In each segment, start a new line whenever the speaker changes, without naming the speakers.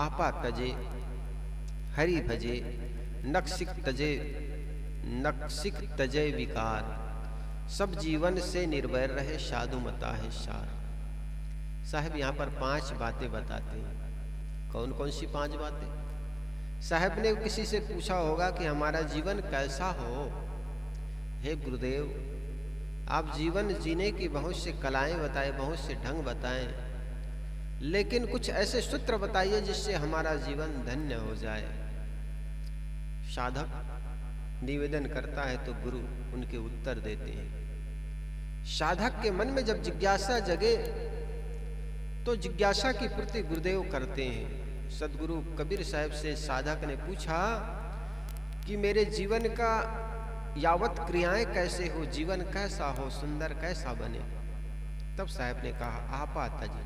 आपा तजे हरि भजे नक्सिक तजे विकार, सब जीवन से निर्भर रहे साधु मता है सार। साहब यहाँ पर 5 बातें बताते हैं। कौन कौन सी 5 बातें? साहब ने किसी से पूछा होगा कि हमारा जीवन कैसा हो। हे गुरुदेव, आप जीवन जीने की बहुत से कलाएं बताएं, बहुत से ढंग बताएं, लेकिन कुछ ऐसे सूत्र बताइए जिससे हमारा जीवन धन्य हो जाए। साधक निवेदन करता है तो गुरु उनके उत्तर देते हैं। साधक के मन में जब जिज्ञासा जगे तो जिज्ञासा की पूर्ति गुरुदेव करते हैं। सदगुरु कबीर साहब से साधक ने पूछा कि मेरे जीवन का यावत क्रियाएं कैसे हो, जीवन कैसा हो, सुंदर कैसा बने। तब साहब ने कहा आपा तजे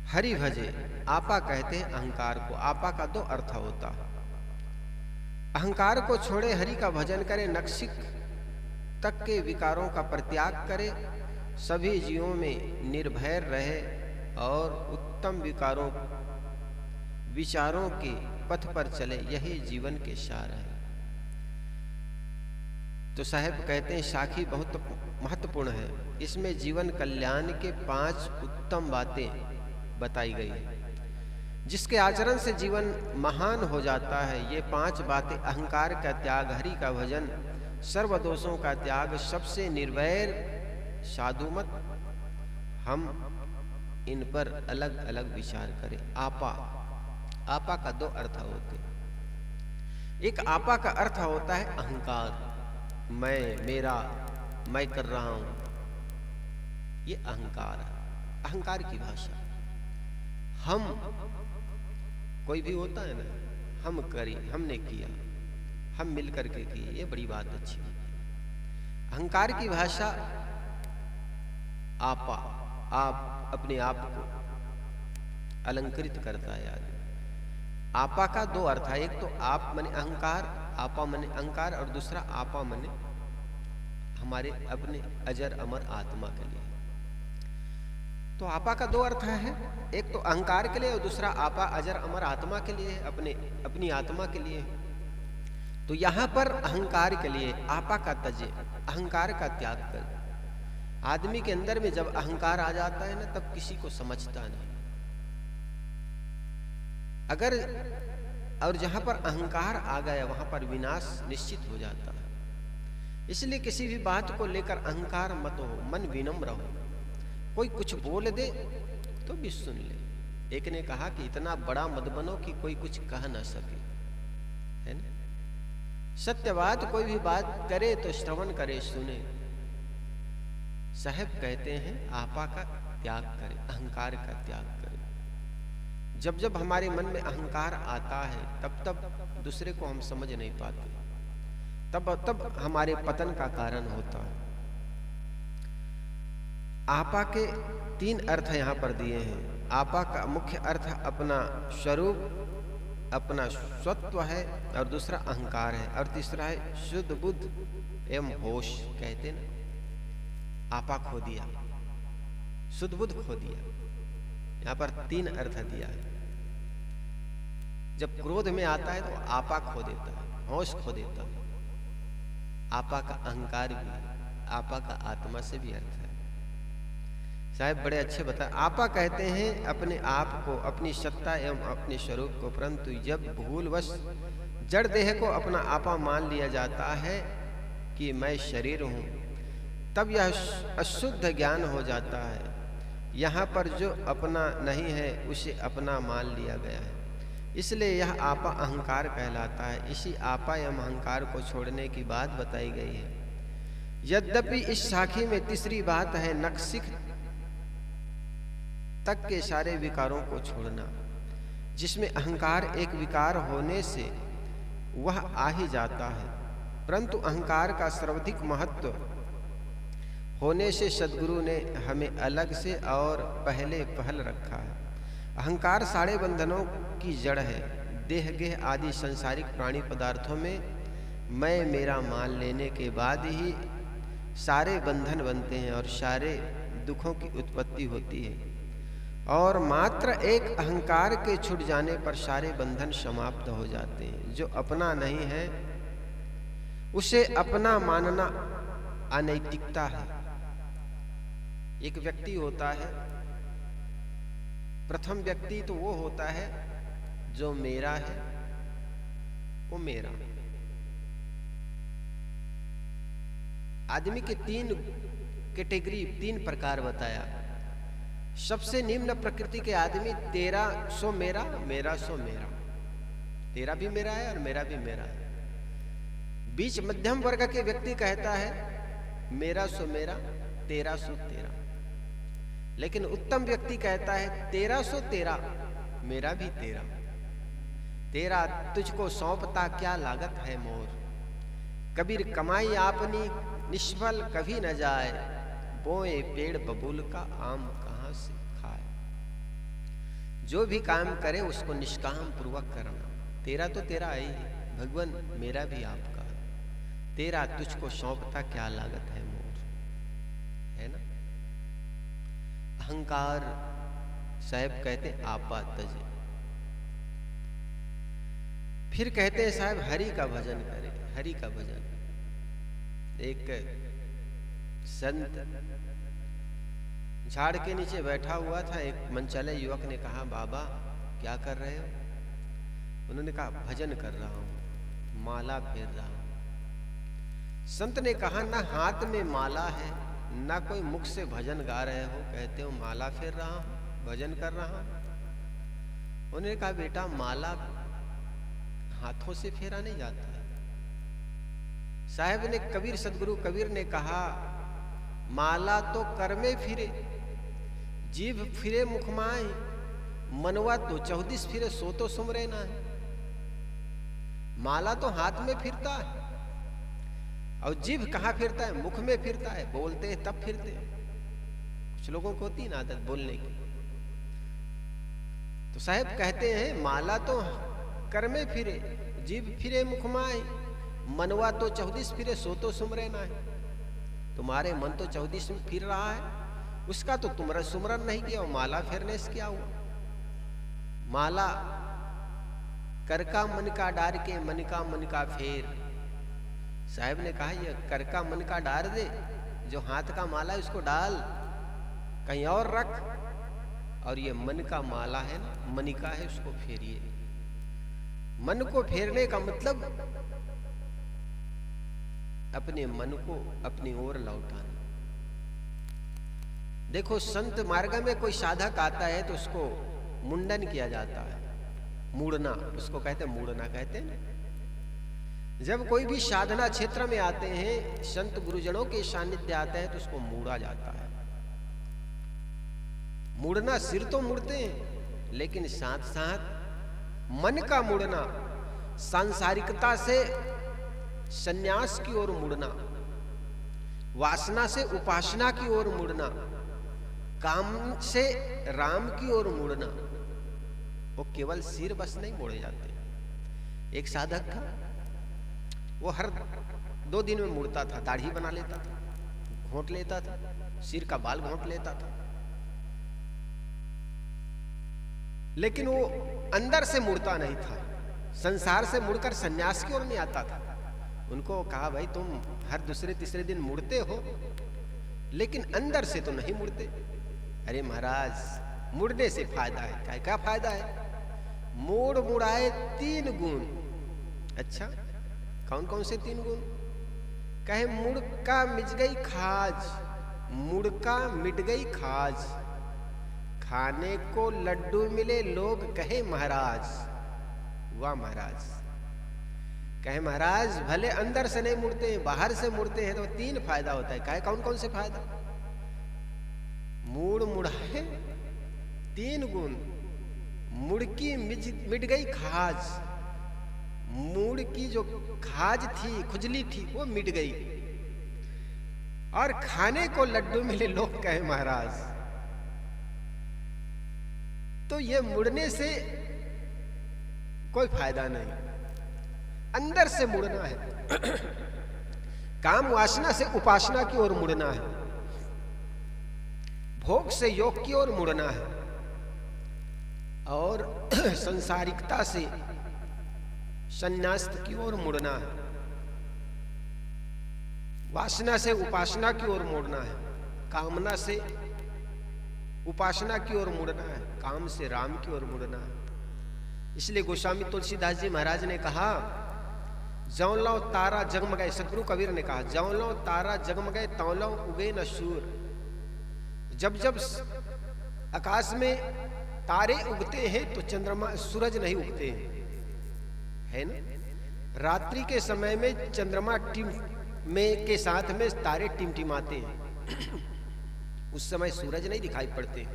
हरि भजे। आपा कहते हैं अहंकार को। आपा का 2 अर्थ होता है। अहंकार को छोड़े, हरि का भजन करे, नक्सिक तक के विकारों का परित्याग करे, सभी जीवों में निर्भय रहे और उत्तम विचारों के पथ पर चले, यही जीवन के सार है। तो साहब कहते हैं साखी बहुत महत्वपूर्ण है। इसमें जीवन कल्याण के 5 उत्तम बातें बताई गई है, जिसके आचरण से जीवन महान हो जाता है। ये 5 बातें: अहंकार का त्याग, हरि का भजन, सर्व दोषों का त्याग, सबसे निर्वैर साधुमत। हम इन पर अलग अलग विचार करें। आपा का 2 अर्थ होते हैं। एक आपा का अर्थ होता है अहंकार, मैं, मेरा, मैं कर रहा हूं, ये अहंकार है। अहंकार की भाषा। हम, कोई भी होता है ना, हम करी, हमने किया, हम मिल करके किए, ये बड़ी बात अच्छी है। अहंकार की भाषा आपा, आप अपने आप को अलंकृत करता है आदमी। आपा का 2 अर्थ है। एक तो आप मने अहंकार, आपा मने अहंकार, और दूसरा आपा मने हमारे अपने अजर अमर आत्मा के लिए। तो आपा का 2 अर्थ है। एक तो अहंकार के लिए और दूसरा आपा अजर अमर आत्मा के लिए, अपनी आत्मा के लिए। तो यहां पर अहंकार के लिए आपा का तजे, अहंकार का त्याग कर। आदमी के अंदर में जब अहंकार आ जाता है ना, तब किसी को समझता नहीं। अगर और जहां पर अहंकार आ गया वहां पर विनाश निश्चित हो जाता है। इसलिए किसी भी बात को लेकर अहंकार मत हो, मन विनम्र हो। कोई कुछ बोल दे तो भी सुन ले। एक ने कहा कि इतना बड़ा मत बनो कि कोई कुछ कह ना सके, है ना। सत्यवाद कोई भी बात करे तो श्रवण करे, सुने। साहब कहते हैं आपा का त्याग करें, अहंकार का त्याग करें। जब जब हमारे मन में अहंकार आता है तब दूसरे को हम समझ नहीं पाते, तब हमारे पतन का कारण होता है। आपा के 3 अर्थ यहाँ पर दिए हैं। आपा का मुख्य अर्थ अपना स्वरूप, अपना स्वत्व है, और दूसरा अहंकार है, और तीसरा है शुद्ध बुद्ध एवं होश। कहते ना, आपा खो दिया, शुद्ध बुद्ध खो दिया। यहाँ पर 3 अर्थ दिया है। जब क्रोध में आता है तो आपा खो देता है, होश खो देता है। आपा का अहंकार भी, आपा का आत्मा से भी अर्थ है। साहब बड़े अच्छे बताए। आपा कहते हैं अपने आप को, अपनी सत्ता एवं अपने स्वरूप को। परंतु जब भूलवश जड़ देह को अपना आपा मान लिया जाता है कि मैं शरीर हूं, तब यह अशुद्ध ज्ञान हो जाता है। यहाँ पर जो अपना नहीं है उसे अपना मान लिया गया है, इसलिए यह आपा अहंकार कहलाता है। इसी आपा एवं अहंकार को छोड़ने की बात बताई गई है। यद्यपि इस साखी में तीसरी बात है नक्सिक तक के सारे विकारों को छोड़ना, जिसमें अहंकार एक विकार होने से वह आ ही जाता है। परंतु अहंकार का सर्वाधिक महत्व होने से सद्गुरु ने हमें अलग से और पहल रखा है। अहंकार सारे बंधनों की जड़ है। देह गेह आदि संसारिक प्राणी पदार्थों में मैं मेरा मान लेने के बाद ही सारे बंधन बनते हैं और सारे दुखों की उत्पत्ति होती है। और मात्र एक अहंकार के छूट जाने पर सारे बंधन समाप्त हो जाते हैं। जो अपना नहीं है उसे अपना मानना अनैतिकता है। एक व्यक्ति होता है, प्रथम व्यक्ति तो वो होता है जो मेरा है, वो मेरा। आदमी के तीन कैटेगरी, तीन प्रकार बताया। सबसे निम्न प्रकृति के आदमी तेरा सो मेरा, मेरा सो मेरा। तेरा भी मेरा है और मेरा भी मेरा है। बीच मध्यम वर्ग के व्यक्ति कहता है मेरा सो मेरा, तेरा सो तेरा। लेकिन उत्तम व्यक्ति कहता है तेरा सो तेरा, मेरा भी तेरा। तेरा तुझको सौंपता क्या लागत है मोर। कबीर कमाई आपनी निष्फल कभी न जाए, बोए पेड़ बबूल का आम कहां से खाए। जो भी काम करे उसको निष्काम पूर्वक करना। तेरा तो तेरा है ही, भगवान मेरा भी आपका। तेरा तुझको सौंपता क्या लागत है मोर, है ना। अहंकार साहब कहते आपा तजे। फिर कहते हैं साहब हरि का भजन करें, हरि का भजन। एक संत झाड़ के नीचे बैठा हुआ था। एक मनचले युवक ने कहा बाबा क्या कर रहे हो। उन्होंने कहा भजन कर रहा हूं, माला फेर रहा हूं। संत ने कहा ना हाथ में माला है, ना कोई मुख से भजन गा रहे हो, कहते हो माला फेर रहा हूं, भजन कर रहा हूं। उन्होंने कहा बेटा माला हाथों से फेरा नहीं जाता है। साहब ने कबीर, सदगुरु कबीर ने कहा माला तो कर में फिरे, जीभ फिरे मुख माए, मनवा तो 34 फिरे सो तो सुमरे ना है। माला तो हाथ में फिरता है और जीभ कहाँ फिरता है, मुख में फिरता है। बोलते हैं तब फिरते हैं। कुछ लोगों को होती ना आदत बोलने की। तो साहब कहते हैं माला तो कर में फिरे, जीभ फिरे मुख माए, मनवा तो 34 फिरे सो तो सुमरे ना है। तुम्हारे मन तो 34 में फिर रहा है, उसका तो तुमरा सुमरन नहीं किया, माला फेरने से क्या हुआ। माला कर का मन का डार के, मन का फेर। साहब ने कहा ये कर का मन का डार दे, जो हाथ का माला है उसको डाल कहीं और रख, और ये मन का माला है ना, मनिका है, उसको फेरिए। मन को फेरने का मतलब अपने मन को अपनी ओर लौटाना। देखो संत मार्ग में कोई साधक आता है तो उसको मुंडन किया जाता है, मूड़ना, उसको कहते हैं मूड़ना कहते हैं। जब कोई भी साधना क्षेत्र में आते हैं, संत गुरुजनों के सानिध्य आते हैं तो उसको मूड़ा जाता है। मुड़ना, सिर तो मुड़ते हैं, लेकिन साथ साथ मन का मुड़ना, सांसारिकता से सन्यास की ओर मुड़ना, वासना से उपासना की ओर मुड़ना, काम से राम की ओर मुड़ना। वो केवल सिर बस नहीं मोड़े जाते। एक साधक था, वो हर 2 दिन में मुड़ता था, दाढ़ी बना लेता था, घोंट लेता था, सिर का बाल घोंट लेता था, लेकिन वो अंदर से मुड़ता नहीं था। संसार से मुड़कर सन्यास की ओर नहीं आता था। उनको कहा भाई तुम हर दूसरे तीसरे दिन मुड़ते हो, लेकिन अंदर से तो नहीं मुड़ते। अरे महाराज मुड़ने से फायदा है। क्या फायदा है? मोड़ मुड़ाए 3 गुण। अच्छा कौन कौन से 3 गुण? कहे मुड़का मिट गई खाज, मुड़का मिट गई खाज, खाने को लड्डू मिले लोग कहे महाराज। वाह महाराज। कहे महाराज भले अंदर से नहीं मुड़ते हैं, बाहर से मुड़ते हैं तो 3 फायदा होता है। कहे कौन कौन से फायदा? मूड़ मुड़ाए 3 गुण, मुड़की मिट गई खाज, मूड़ की जो खाज थी, खुजली थी, वो मिट गई, और खाने को लड्डू मिले लोग कहे महाराज। तो ये मुड़ने से कोई फायदा नहीं, अंदर से मुड़ना है। काम वासना से उपासना की ओर मुड़ना है, भोग से योग की ओर मुड़ना है, और संसारिकता से संन्यास की ओर मुड़ना है, वासना से उपासना की ओर मुड़ना है, कामना से उपासना की ओर मुड़ना है, काम से राम की ओर मुड़ना है। इसलिए गोस्वामी तुलसीदास जी महाराज ने कहा, जौं लौ तारा जगमगाए, सदगुरु कबीर ने कहा, जौं लौ तारा जगमगाए तौं लौ उगे न सूर। जब जब आकाश में तारे उगते हैं तो चंद्रमा सूरज नहीं उगते हैं, है ना। रात्रि के समय में चंद्रमा में के साथ में तारे टिमटिमाते हैं उस समय सूरज नहीं दिखाई पड़ते।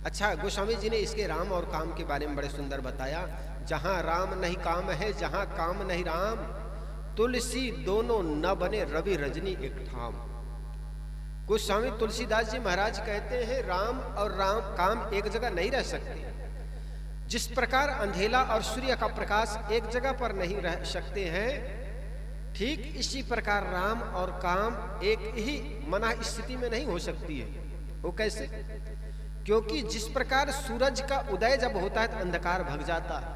अच्छा, गोस्वामी जी ने इसके राम और काम के बारे में बड़े सुंदर बताया। जहां राम नहीं काम है, जहां काम नहीं राम, तुलसी दोनों न बने रवि रजनी एक ठाम। गोस्वामी तुलसीदास जी महाराज कहते हैं, राम और काम एक जगह नहीं रह सकते। जिस प्रकार अंधेला और सूर्य का प्रकाश एक जगह पर नहीं रह सकते हैं, ठीक इसी प्रकार राम और काम एक ही मना स्थिति में नहीं हो सकती है। वो कैसे? क्योंकि जिस प्रकार सूरज का उदय जब होता है तो अंधकार भग जाता है,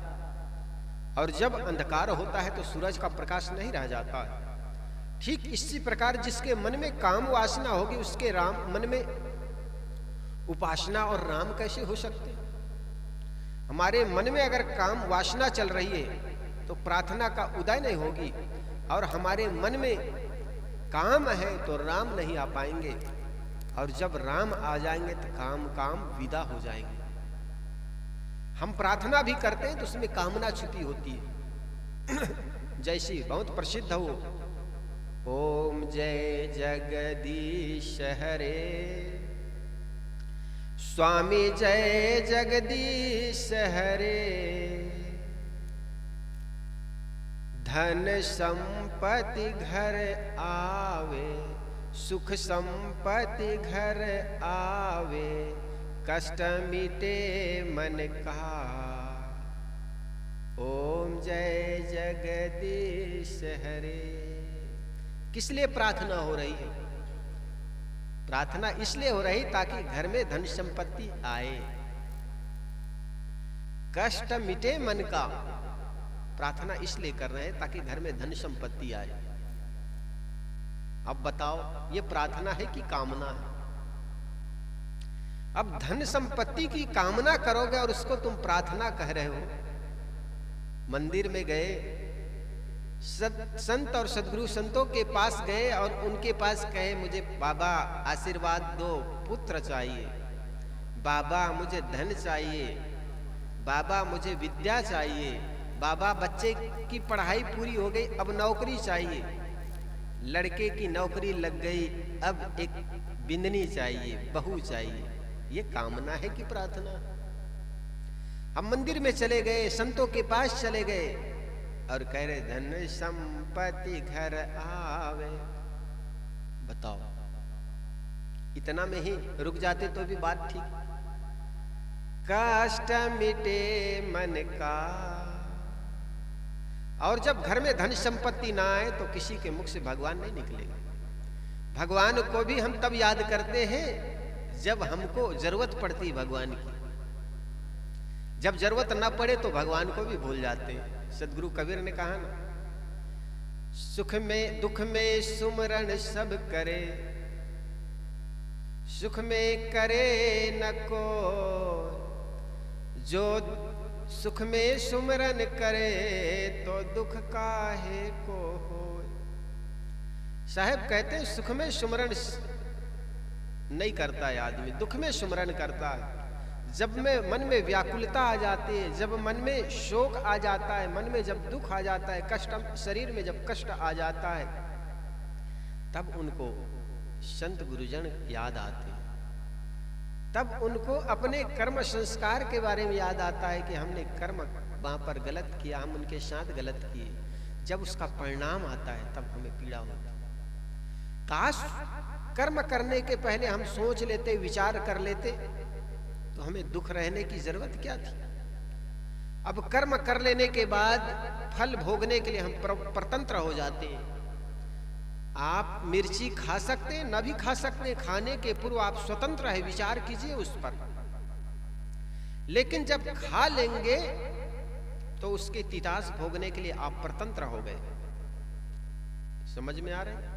और जब अंधकार होता है तो सूरज का प्रकाश नहीं रह जाता है। ठीक इसी प्रकार जिसके मन में काम वासना होगी, उसके राम मन में उपासना और राम कैसे हो सकते? हमारे मन में अगर काम वासना चल रही है तो प्रार्थना का उदय नहीं होगी, और हमारे मन में काम है तो राम नहीं आ पाएंगे, और जब राम आ जाएंगे तो काम विदा हो जाएंगे। हम प्रार्थना भी करते हैं तो उसमें कामना छुपी होती है। जैसी बहुत प्रसिद्ध हो, ओम जय जगदीश हरे, स्वामी जय जगदीश हरे, धन संपत्ति घर आवे, सुख संपत्ति घर आवे, कष्ट मिटे मन का, ओम जय जगदीश हरे। किस लिए प्रार्थना हो रही है? प्रार्थना इसलिए हो रही ताकि घर में धन संपत्ति आए, कष्ट मिटे मन का। प्रार्थना इसलिए कर रहे हैं ताकि घर में धन संपत्ति आए। अब बताओ, ये प्रार्थना है कि कामना है? अब धन संपत्ति की कामना करोगे और उसको तुम प्रार्थना कह रहे हो। मंदिर में गए, संत और सदगुरु संतों के पास गए और उनके पास कहे, मुझे बाबा आशीर्वाद दो, पुत्र चाहिए, बाबा मुझे धन चाहिए, बाबा मुझे विद्या चाहिए, बाबा बच्चे की पढ़ाई पूरी हो गई, अब नौकरी चाहिए, लड़के की नौकरी लग गई, अब एक बिंदनी चाहिए, बहू चाहिए। ये कामना है कि प्रार्थना? हम मंदिर में चले गए, संतों के पास चले गए और कह रहे धन संपत्ति घर आवे। बताओ, इतना में ही रुक जाते तो भी बात ठीक। कष्ट मिटे मन का, और जब घर में धन संपत्ति ना आए तो किसी के मुख से भगवान नहीं निकलेगा। भगवान को भी हम तब याद करते हैं जब हमको जरूरत पड़ती भगवान की। जब जरूरत ना पड़े तो भगवान को भी भूल जाते हैं। सदगुरु कबीर ने कहा ना, सुख में दुख में सुमरन सब करे, सुख में करे न को, जो सुख में सुमरन करे तो दुख काहे को हो। साहब कहते हैं सुख में सुमरन नहीं करता है आदमी, दुख में सुमरन करता है। जब में मन में व्याकुलता आ जाती है, जब मन में शोक आ जाता है, मन में जब दुख आ जाता है, कष्ट शरीर में जब कष्ट आ जाता है, तब उनको संत गुरुजन याद आते हैं। तब उनको अपने कर्म संस्कार के बारे में याद आता है कि हमने कर्म वहां पर गलत किया, हम उनके साथ गलत किए। जब उसका परिणाम आता है तब हमें पीड़ा होती है। काश कर्म करने के पहले हम सोच लेते, विचार कर लेते, तो हमें दुख रहने की जरूरत क्या थी। अब कर्म कर लेने के बाद फल भोगने के लिए हम परतंत्र हो जाते हैं। आप मिर्ची खा सकते हैं, न भी खा सकते हैं, खाने के पूर्व आप स्वतंत्र है, विचार कीजिए उस पर। लेकिन जब खा लेंगे तो उसके तितास भोगने के लिए आप परतंत्र हो गए। समझ में आ रहे हैं?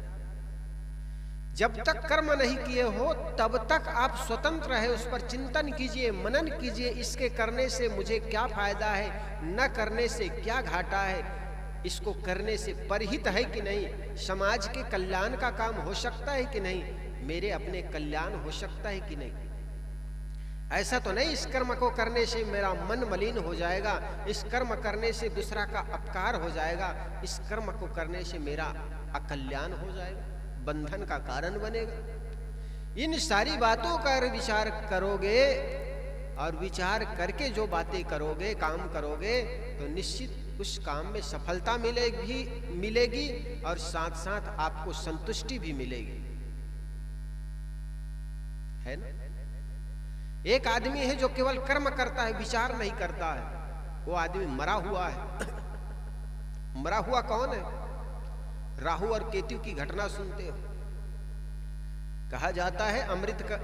जब तक कर्म नहीं किए हो तब तक आप स्वतंत्र है। उस पर चिंतन कीजिए, मनन कीजिए, इसके करने से मुझे क्या फायदा है, न करने से क्या घाटा है, इसको करने से परहित है कि नहीं, समाज के कल्याण का काम हो सकता है कि नहीं, मेरे अपने कल्याण हो सकता है कि नहीं। ऐसा तो नहीं इस कर्म को करने से मेरा मन मलिन हो जाएगा, इस कर्म करने से दूसरा का अपकार हो जाएगा, इस कर्म को करने से मेरा अकल्याण हो जाएगा, बंधन का कारण बनेगा। इन सारी बातों का विचार करोगे और विचार करके जो बातें करोगे, काम करोगे, तो निश्चित उस काम में सफलता मिलेगी और साथ साथ आपको संतुष्टि भी मिलेगी, है ना। एक आदमी है जो केवल कर्म करता है, विचार नहीं करता है, वो आदमी मरा हुआ है। मरा हुआ कौन है? राहु और केतु की घटना सुनते हो। कहा जाता है अमृत का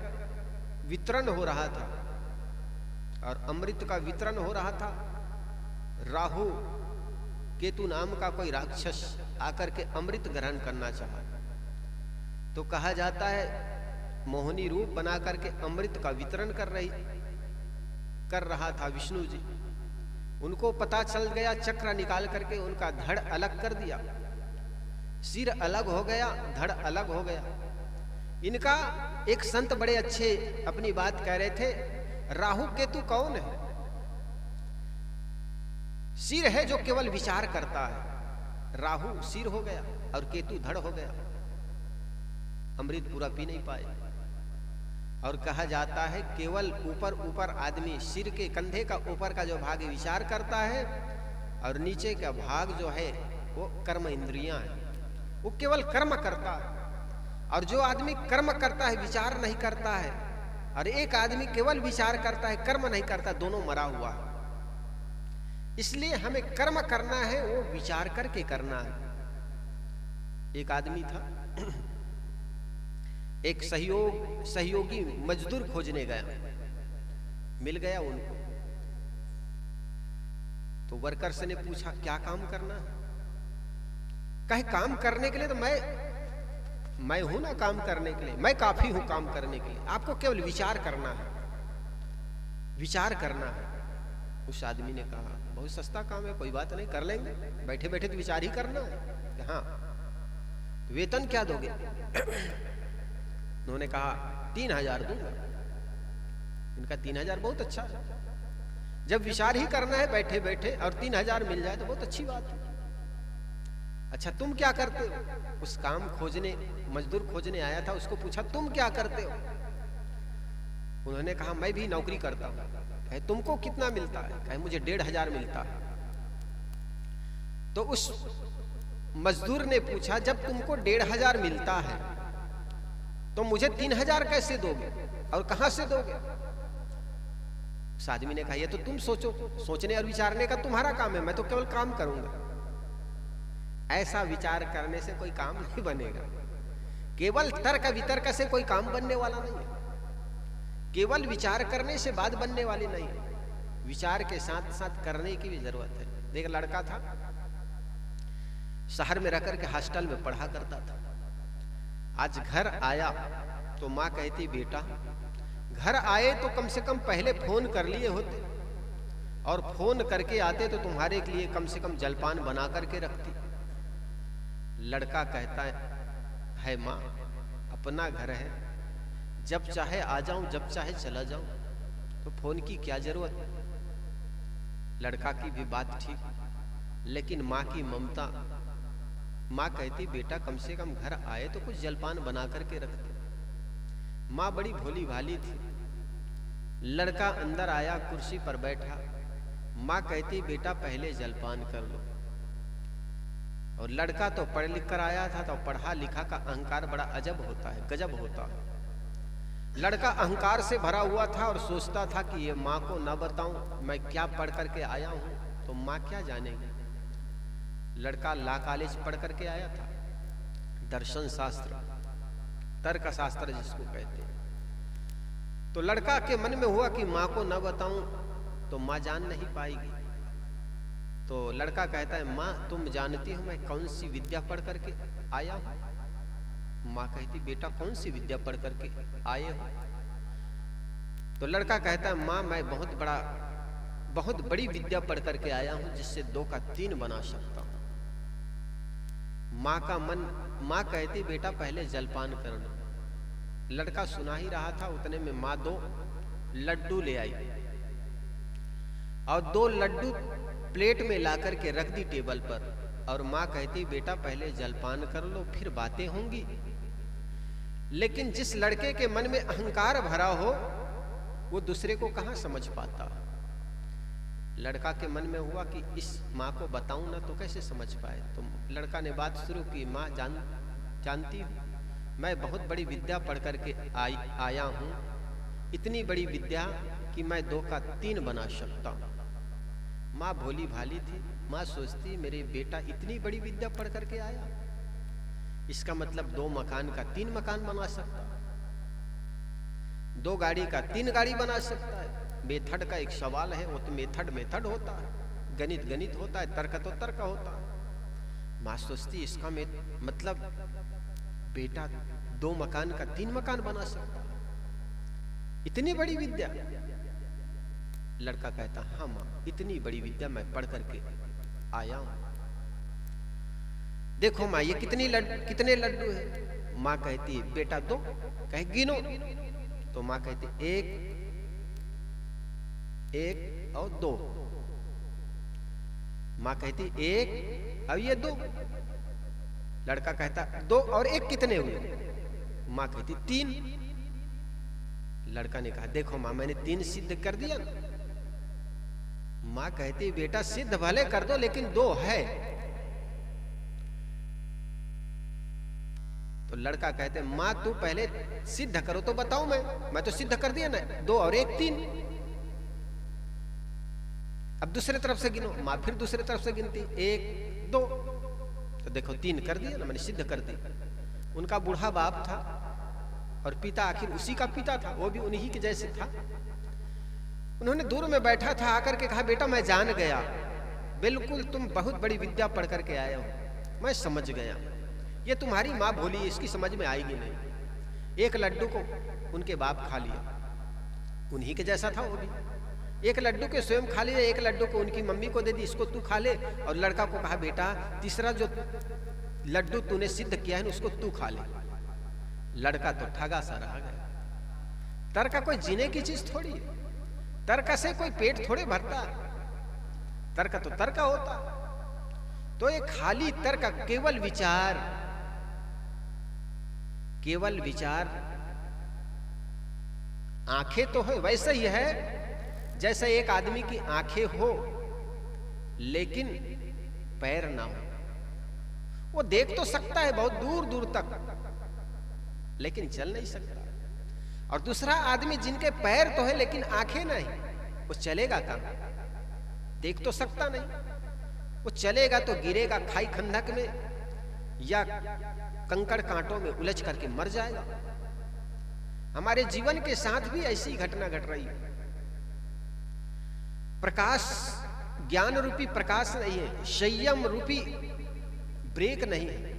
वितरण हो रहा था, और अमृत का वितरण हो रहा था, राहु केतु नाम का कोई राक्षस आकर के अमृत ग्रहण करना चाहा। तो कहा जाता है मोहिनी रूप बना करके अमृत का वितरण कर रहा था विष्णु जी। उनको पता चल गया, चक्र निकाल करके उनका धड़ अलग कर दिया, सिर अलग हो गया, धड़ अलग हो गया। इनका एक संत बड़े अच्छे अपनी बात कह रहे थे, राहु केतु कौन है? सिर है जो केवल विचार करता है, राहु सिर हो गया और केतु धड़ हो गया, अमृत पूरा पी नहीं पाए। और कहा जाता है केवल ऊपर आदमी सिर के कंधे का ऊपर का जो भाग विचार करता है, और नीचे का भाग जो है वो कर्म इंद्रियां है, वो केवल कर्म करता है। और जो आदमी कर्म करता है विचार नहीं करता है, और एक आदमी केवल विचार करता है कर्म नहीं करता, दोनों मरा हुआ है। इसलिए हमें कर्म करना है, वो विचार करके करना है। एक आदमी था, एक सहयोगी मजदूर खोजने गया, मिल गया उनको। तो वर्कर्स ने पूछा क्या काम करना है? कहे काम करने के लिए तो मैं हूं ना, काम करने के लिए मैं काफी हूं काम करने के लिए, आपको केवल विचार करना है, विचार करना है। उस आदमी ने कहा बहुत सस्ता काम है, कोई बात नहीं, कर लेंगे, बैठे बैठे तो विचार ही करना है। हाँ, वेतन क्या दोगे? उन्होंने कहा 3000 दूंगा। इनका 3000 बहुत अच्छा है, जब विचार ही करना है बैठे बैठे और 3000 मिल जाए तो बहुत अच्छी बात है। अच्छा तुम क्या करते हो? उस काम खोजने, मजदूर खोजने आया था, उसको पूछा तुम क्या करते हो? उन्होंने कहा मैं भी नौकरी करता हूं। कहे तुमको कितना मिलता है? कहे मुझे 1500 मिलता है। तो उस मजदूर ने पूछा जब तुमको 1500 मिलता है तो मुझे 3000 कैसे दोगे और कहां से दोगे? उस आदमी ने कहा ये तो तुम सोचो, सोचने और विचारने का तुम्हारा काम है, मैं तो केवल काम करूंगा। ऐसा विचार करने से कोई काम नहीं बनेगा, केवल तर्क वितर्क से कोई काम बनने वाला नहीं है, केवल विचार करने से बात बनने वाली नहीं है, विचार के साथ साथ करने की भी जरूरत है। एक लड़का था, शहर में रहकर के हॉस्टल में पढ़ा करता था। आज घर आया तो माँ कहती बेटा घर आए तो कम से कम पहले फोन कर लिए होते, और फोन करके आते तो तुम्हारे लिए कम से कम जलपान बना करके रखती। लड़का कहता है माँ अपना घर है, जब चाहे आ जाऊं जब चाहे चला जाऊं, तो फोन की क्या जरूरत? लड़का की भी बात ठीक, लेकिन माँ की ममता। माँ कहती बेटा कम से कम घर आए तो कुछ जलपान बना करके रखते। माँ बड़ी भोली भाली थी। लड़का अंदर आया, कुर्सी पर बैठा, माँ कहती बेटा पहले जलपान कर लो। और लड़का तो पढ़ लिख कर आया था, तो पढ़ा लिखा का अहंकार बड़ा अजब होता है, गजब होता है। लड़का अहंकार से भरा हुआ था और सोचता था कि ये माँ को ना बताऊं मैं क्या पढ़ करके आया हूं, तो माँ क्या जानेगी। लड़का लॉ कॉलेज पढ़ करके आया था, दर्शन शास्त्र, तर्क शास्त्र जिसको कहते हैं। तो लड़का के मन में हुआ कि माँ को न बताऊं तो माँ जान नहीं पाएगी। तो लड़का कहता है माँ तुम जानती हो मैं कौन सी विद्या पढ़ करके आया हूँ? माँ कहती बेटा कौन सी विद्या पढ़ करके आए हो? तो लड़का कहता है माँ मैं बहुत बड़ी विद्या पढ़ करके आया हूँ जिससे 2 का 3 बना सकता हूँ। माँ कहती बेटा पहले जलपान करना। लड़का सुना ही रहा था, उतने में माँ 2 लड्डू ले आई और 2 लड्डू प्लेट में ला करके रख दी टेबल पर। और माँ कहती बेटा पहले जलपान कर लो फिर बातें होंगी। लेकिन जिस लड़के के मन में अहंकार भरा हो वो दूसरे को कहाँ समझ पाता। लड़का के मन में हुआ कि इस माँ को बताऊं ना तो कैसे समझ पाए। तो लड़का ने बात शुरू की, माँ जानती हूँ मैं बहुत बड़ी विद्या पढ़ करके आया हूँ, इतनी बड़ी विद्या कि मैं 2 का 3 बना सकता हूँ। माँ भोली भाली थी, माँ सोचती मेरे बेटा इतनी बड़ी विद्या पढ़ करके आया, इसका मतलब 2 मकान का 3 मकान बना सकता है, 2 गाड़ी का 3 गाड़ी बना सकता है। मेथड का एक सवाल है, वो तो मेथड होता है, गणित होता है, तर्क तो तर्क होता है। माँ सोचती इसका मतलब बेटा 2 मकान का 3 मकान बना सकता है, इतनी बड़ी विद्या। लड़का कहता हाँ माँ इतनी बड़ी विद्या मैं पढ़ करके आया हूं। देखो माँ ये कितने लड्डू है? माँ कहती है बेटा 2। कहे गिनो। तो माँ कहती 1 और 2। माँ कहती 1 अब ये 2। लड़का कहता 2 और 1 कितने हुए? माँ कहती 3। लड़का ने कहा देखो माँ मैंने 3 सिद्ध कर दिया ना। माँ कहती बेटा सिद्ध भले कर दो लेकिन 2 है। तो लड़का कहते माँ तू पहले सिद्ध करो तो बताऊं मैं तो सिद्ध कर दिया ना, 2 और 1 3। अब दूसरे तरफ से गिनो। माँ फिर दूसरे तरफ से गिनती 1 2। तो देखो 3 कर दिया ना, मैंने सिद्ध कर दी। उनका बूढ़ा बाप था और पिता आखिर उसी का पिता था, वो भी उन्हीं के जैसे था। उन्होंने दूर में बैठा था, आकर के कहा बेटा मैं जान गया, बिल्कुल तुम बहुत बड़ी विद्या पढ़ करके आए हो, मैं समझ गया। ये तुम्हारी माँ भोली है, इसकी समझ में आएगी नहीं। 1 लड्डू को उनके बाप खा लिया, उन्हीं के जैसा था वो भी। 1 लड्डू के स्वयं खा लिया, 1 लड्डू को उनकी मम्मी को दे दी, इसको तू खा ले। और लड़का को कहा बेटा तीसरा जो लड्डू तूने सिद्ध किया है ना उसको तू खा ले। लड़का तो ठगा सा रह गया। तर्क कोई जीने की चीज थोड़ी है, तर्क से कोई पेट थोड़े भरता। तर्क तो तर्क होता। तो ये खाली तर्क, केवल विचार। आंखें तो है, वैसे ही है जैसे एक आदमी की आंखें हो लेकिन पैर ना हो। वो देख तो सकता है बहुत दूर दूर तक लेकिन चल नहीं सकता। और दूसरा आदमी जिनके पैर तो है लेकिन आंखें नहीं, वो चलेगा कहां? देख तो सकता नहीं, वो चलेगा तो गिरेगा खाई खंडक में या कंकड़ कांटों में उलझ करके मर जाएगा। हमारे जीवन के साथ भी ऐसी घटना घट रही है। प्रकाश, ज्ञान रूपी प्रकाश नहीं है, संयम रूपी ब्रेक नहीं है,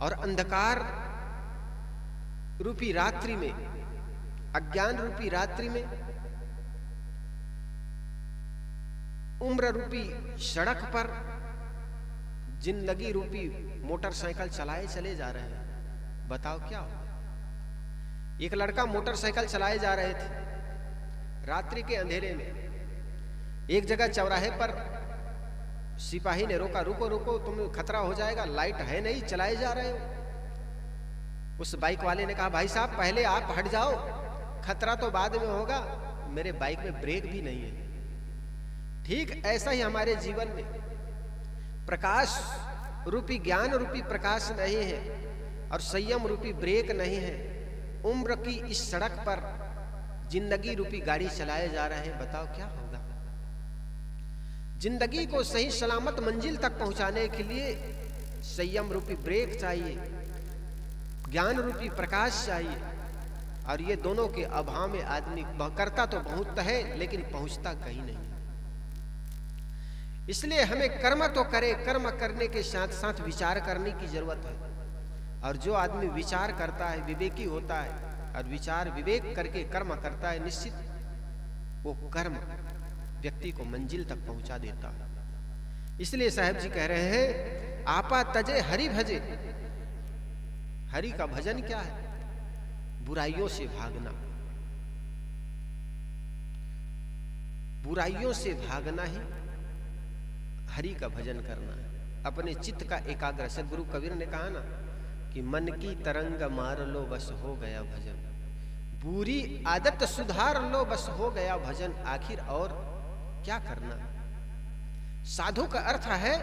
और अंधकार रूपी रात्रि में, अज्ञान रूपी रात्रि में, उम्र रूपी सड़क पर जिंदगी रूपी मोटरसाइकिल चलाए चले जा रहे हैं। बताओ क्या हो? एक लड़का मोटरसाइकिल चलाए जा रहे थे रात्रि के अंधेरे में। एक जगह चौराहे पर सिपाही ने रोका, रुको रुको तुम खतरा हो जाएगा, लाइट है नहीं, चलाए जा रहे हो। उस बाइक वाले ने कहा भाई साहब पहले आप हट जाओ, खतरा तो बाद में होगा, मेरे बाइक में ब्रेक भी नहीं है। ठीक ऐसा ही हमारे जीवन में प्रकाश रूपी, ज्ञान रूपी प्रकाश नहीं है और संयम रूपी ब्रेक नहीं है। उम्र की इस सड़क पर जिंदगी रूपी गाड़ी चलाए जा रहे हैं। बताओ क्या होगा? जिंदगी को सही सलामत मंजिल तक पहुंचाने के लिए संयम रूपी ब्रेक चाहिए, ज्ञान रूपी प्रकाश चाहिए। और ये दोनों के अभाव में आदमी करता तो बहुत है लेकिन पहुंचता कहीं नहीं। इसलिए हमें कर्म तो करे, कर्म करने के साथ साथ विचार करने की जरूरत है। और जो आदमी विचार करता है, विवेकी होता है और विचार विवेक करके कर्म करता है, निश्चित वो कर्म व्यक्ति को मंजिल तक पहुंचा देता है। इसलिए साहब जी कह रहे हैं आपा तजे हरि भजे। हरि का भजन क्या है? बुराइयों से भागना। बुराइयों से भागना ही हरि का भजन करना है। अपने चित्त का एकाग्र, सदगुरु कबीर ने कहा ना कि मन की तरंग मार लो बस हो गया भजन, बुरी आदत सुधार लो बस हो गया भजन, आखिर और क्या करना। साधु का अर्थ है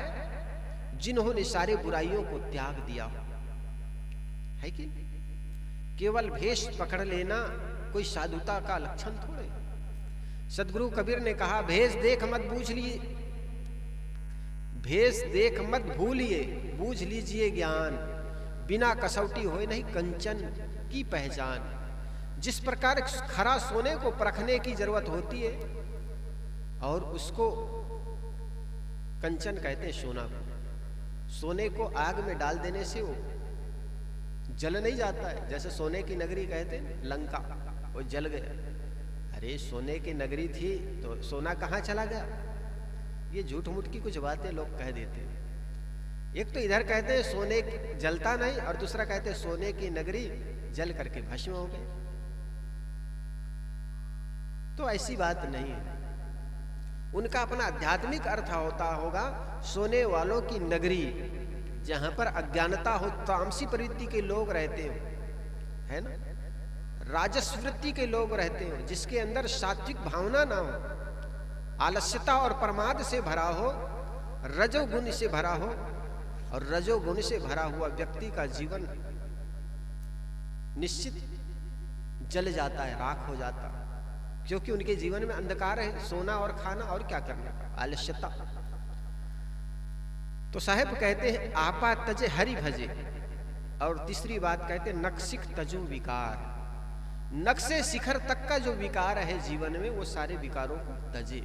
जिन्होंने सारे बुराइयों को त्याग दिया है कि केवल भेष पकड़ लेना कोई साधुता का लक्षण थोड़े। सदगुरु कबीर ने कहा भेष देख मत बूझ लिए, भेष देख मत भूलिए, बूझ लीजिए ज्ञान, बिना कसौटी होए नहीं कंचन की पहचान। जिस प्रकार खरा सोने को परखने की जरूरत होती है और उसको कंचन कहते हैं सोना को, सोने को आग में डाल देने से वो जल नहीं जाता है। जैसे सोने की नगरी कहते हैं लंका, वो जल गया। अरे सोने की नगरी थी तो सोना कहाँ चला गया? ये झूठ मूठ की कुछ बातें लोग कह देते हैं। एक तो इधर कहते हैं सोने जलता नहीं और दूसरा कहते हैं सोने की नगरी जल करके भस्म हो गई। तो ऐसी बात नहीं है। उनका अपना आध्यात्मिक अर्थ होता होगा सोने वालों की नगरी, जहां पर अज्ञानता हो, तामसी प्रवृत्ति के लोग रहते हो, है ना, राजस वृत्ति के लोग रहते हो, जिसके अंदर सात्विक भावना ना हो, आलस्यता और प्रमाद से भरा हो, रजोगुण से भरा हो। और रजोगुण से भरा हुआ व्यक्ति का जीवन निश्चित जल जाता है, राख हो जाता है, क्योंकि उनके जीवन में अंधकार है, सोना और खाना और क्या करना, आलस्यता। तो साहेब कहते हैं आपा तजे हरि भजे। और तीसरी बात कहते हैं नक्सिक तजु विकार। नक से शिखर तक का जो विकार है जीवन में, वो सारे विकारों को तजे।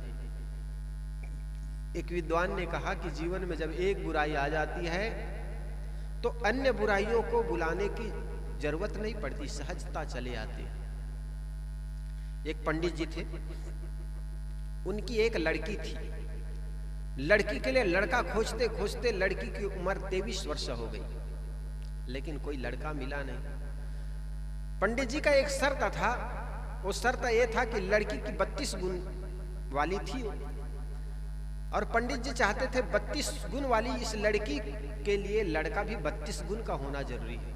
एक विद्वान ने कहा कि जीवन में जब एक बुराई आ जाती है तो अन्य बुराइयों को बुलाने की जरूरत नहीं पड़ती, सहजता चले आते हैं। एक पंडित जी थे, उनकी एक लड़की थी। लड़की के लिए लड़का खोजते खोजते लड़की की उम्र 23 वर्ष हो गई, लेकिन कोई लड़का मिला नहीं। पंडित जी का एक शर्त था, वो शर्त ये था कि लड़की की 32 गुण वाली थी और पंडित जी चाहते थे 32 गुण वाली इस लड़की के लिए लड़का भी 32 गुण का होना जरूरी है।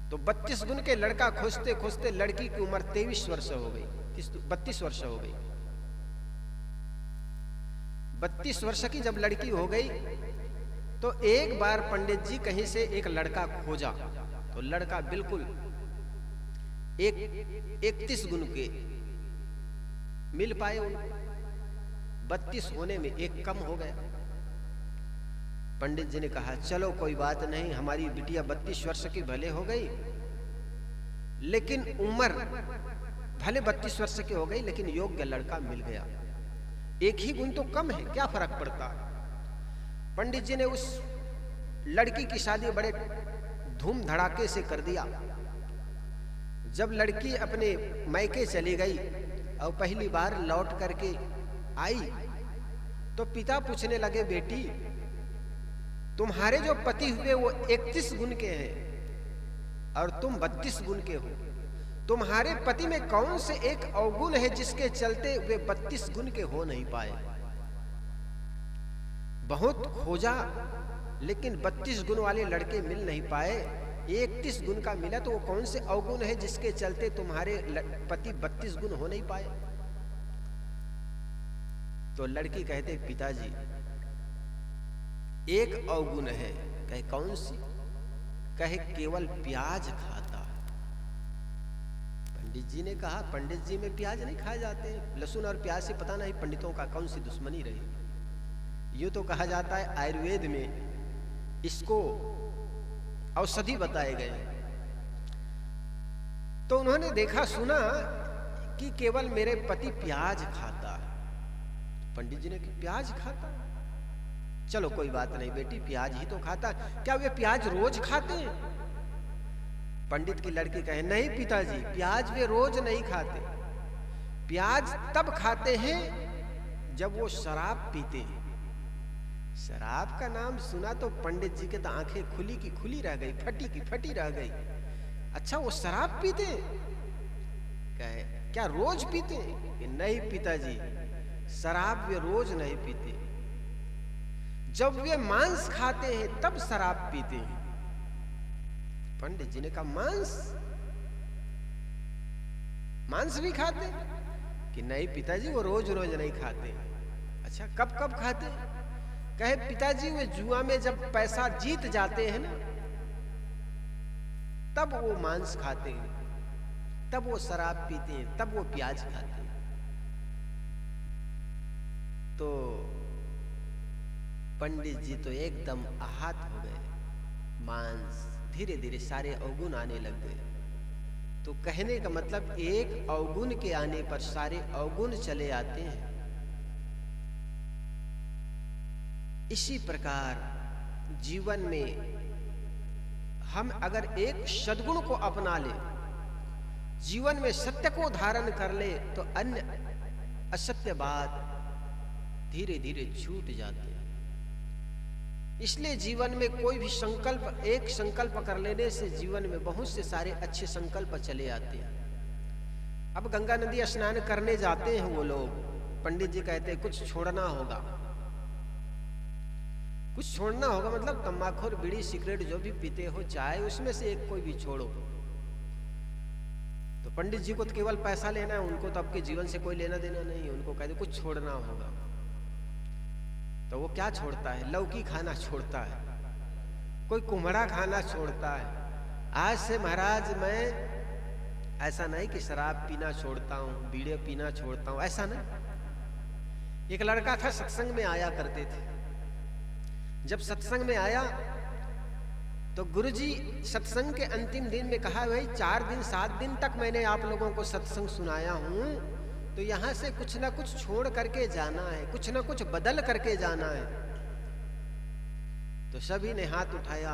तो 32 गुण के लड़का खोजते खोजते लड़की की उम्र 23 वर्ष हो गई, 32 वर्ष हो गई। 32 वर्ष की जब लड़की हो गई तो एक बार पंडित जी कहीं से एक लड़का खोजा, तो लड़का बिल्कुल 31 गुण के मिल पाए उनको। 32 होने में एक कम हो गया। पंडित जी ने कहा चलो कोई बात नहीं, हमारी बिटिया 32 वर्ष की भले हो गई, लेकिन उम्र भले 32 वर्ष की हो गई, लेकिन योग्य लड़का मिल गया। एक ही गुण तो कम है, क्या फर्क पड़ता। पंडित जी ने उस लड़की की शादी बड़े धूम धड़ाके से कर दिया। जब लड़की अपने मायके चली गई और पहली बार लौट करके आई तो पिता पूछने लगे, बेटी तुम्हारे जो पति हुए वो 31 गुण के हैं और तुम 32 गुण के हो, तुम्हारे पति में कौन से एक अवगुण है जिसके चलते वे 32 गुण के हो नहीं पाए। बहुत खोजा लेकिन 32 गुण वाले लड़के मिल नहीं पाए, 31 गुण का मिला, तो वो कौन से अवगुण है जिसके चलते तुम्हारे पति 32 गुण हो नहीं पाए। तो लड़की कहते पिताजी एक अवगुण है। कहे कौन सी? कहे केवल प्याज खाता है। पंडित जी ने कहा पंडित जी में प्याज नहीं खाए जाते, लहसुन और प्याज से पता नहीं पंडितों का कौन सी दुश्मनी रही। यूं तो कहा जाता है आयुर्वेद में इसको औषधि बताए गए। तो उन्होंने देखा सुना कि केवल मेरे पति प्याज खाता है। पंडित जी ने कहा प्याज खाता है? चलो कोई बात नहीं बेटी, प्याज ही तो खाता है, क्या वे प्याज रोज खाते हैं? पंडित की लड़की कहे नहीं पिताजी, प्याज वे रोज नहीं खाते, प्याज तब खाते हैं जब वो शराब पीते हैं। शराब का नाम सुना तो पंडित जी के तो आंखें खुली की खुली रह गई, फटी की फटी रह गई। अच्छा वो शराब पीते हैं? कहे क्या रोज पीते हैं? कि नहीं पिताजी, शराब वे रोज नहीं पीते, जब वे मांस खाते हैं तब शराब पीते हैं। पंडित जी ने कहा मांस? मांस भी खाते? कि नहीं पिताजी, वो रोज रोज नहीं खाते। अच्छा कब कब खाते? कहे पिताजी वे जुआ में जब पैसा जीत जाते हैं ना, तब वो मांस खाते हैं, तब वो शराब पीते हैं, तब वो प्याज खाते हैं। तो पंडित जी तो एकदम आहत हो गए। मांस धीरे धीरे सारे अवगुण आने लग गए। तो कहने का मतलब एक अवगुण के आने पर सारे अवगुण चले आते हैं। इसी प्रकार जीवन में हम अगर एक सद्गुण को अपना ले, जीवन में सत्य को धारण कर ले, तो अन्य असत्य बात धीरे धीरे छूट जाते हैं। इसलिए जीवन में कोई भी संकल्प, एक संकल्प कर लेने से जीवन में बहुत से सारे अच्छे संकल्प चले आते हैं। अब गंगा नदी स्नान करने जाते हैं वो लोग, पंडित जी कहते हैं कुछ छोड़ना होगा, कुछ छोड़ना होगा, मतलब तंबाकू, बीड़ी, सिगरेट जो भी पीते हो, चाय, उसमें से एक कोई भी छोड़ो। तो पंडित जी को तो केवल पैसा लेना है, उनको तो आपके जीवन से कोई लेना देना नहीं है। उनको कहते कुछ छोड़ना होगा। तो वो क्या छोड़ता है? लौकी खाना छोड़ता है, कोई कुम्हड़ा खाना छोड़ता है। आज से महाराज मैं ऐसा नहीं कि शराब पीना छोड़ता हूँ, बीड़े पीना छोड़ता हूँ, ऐसा नहीं। एक लड़का था, सत्संग में आया करते थे। जब सत्संग में आया तो गुरुजी सत्संग के अंतिम दिन में कहा भाई 4 दिन 7 दिन तक मैंने आप लोगों को सत्संग सुनाया हूँ, तो यहाँ से कुछ ना कुछ छोड़ करके जाना है, कुछ ना कुछ बदल करके जाना है। तो सभी ने हाथ उठाया।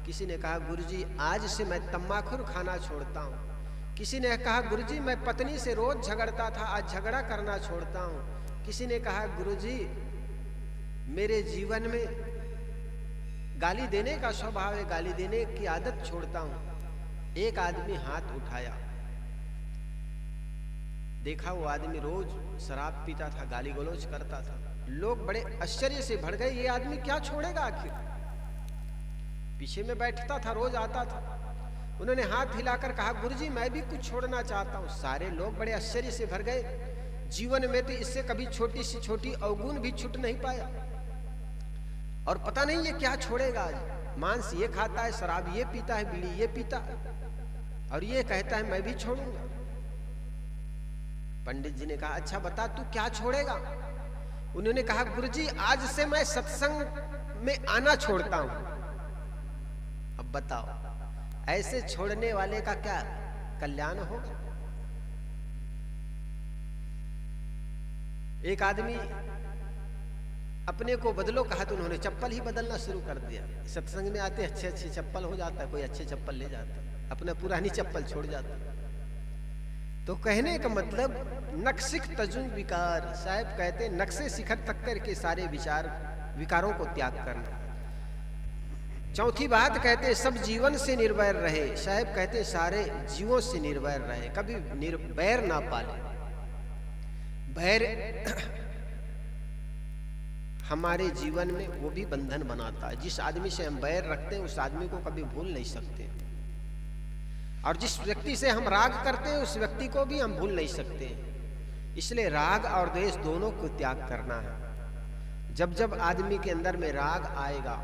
किसी ने कहा गुरुजी आज से मैं तंबाकू खाना छोड़ता हूँ। किसी ने कहा गुरुजी मैं पत्नी से रोज झगड़ता था, आज झगड़ा करना छोड़ता हूँ। किसी ने कहा गुरुजी मेरे जीवन में गाली देने का स्वभाव है, गाली देने की आदत छोड़ता हूं। एक आदमी हाथ उठाया, देखा वो आदमी रोज शराब पीता था, गाली गलौज करता था। लोग बड़े आश्चर्य से भर गए, ये आदमी क्या छोड़ेगा आखिर? पीछे में बैठता था, रोज आता था। उन्होंने हाथ हिलाकर कहा गुरुजी मैं भी कुछ छोड़ना चाहता हूं। सारे लोग बड़े आश्चर्य से भर गए। जीवन में तो इससे कभी छोटी सी छोटी अवगुण भी छूट नहीं पाया, और पता नहीं ये क्या छोड़ेगा। आज मांस ये खाता है, शराब ये पीता है, बीड़ी ये पीता है, और ये कहता है मैं भी छोड़ूंगा। पंडित जी ने कहा अच्छा बता तू क्या छोड़ेगा? उन्होंने कहा गुरुजी आज से मैं सत्संग में आना छोड़ता हूं। अब बताओ ऐसे छोड़ने वाले का क्या कल्याण होगा? एक आदमी अपने को बदलो कहा तो उन्होंने चप्पल ही बदलना शुरू कर दिया। सत्संग में आते अच्छे अच्छे चप्पल हो जाता है, कोई अच्छे चप्पल ले जाता है, अपना पुरानी चप्पल छोड़ जाता है। तो कहने का मतलब नक्सिक तजुन विकार, साहब कहते हैं नक्शे शिखर तक करके सारे विकारों को त्याग करना। चौथी बात कहते हैं सब जीवन से निर्वैर रहे। साहब कहते हैं सारे जीवों से निर्वैर रहे, कभी बैर ना पाले। बैर हमारे जीवन में वो भी बंधन बनाता है। जिस आदमी से हम बैर रखते हैं उस आदमी को कभी भूल नहीं सकते, और जिस व्यक्ति से हम राग करते हैं उस व्यक्ति को भी हम भूल नहीं सकते। इसलिए राग और द्वेष दोनों को त्याग करना है। जब जब आदमी के अंदर में राग आएगा,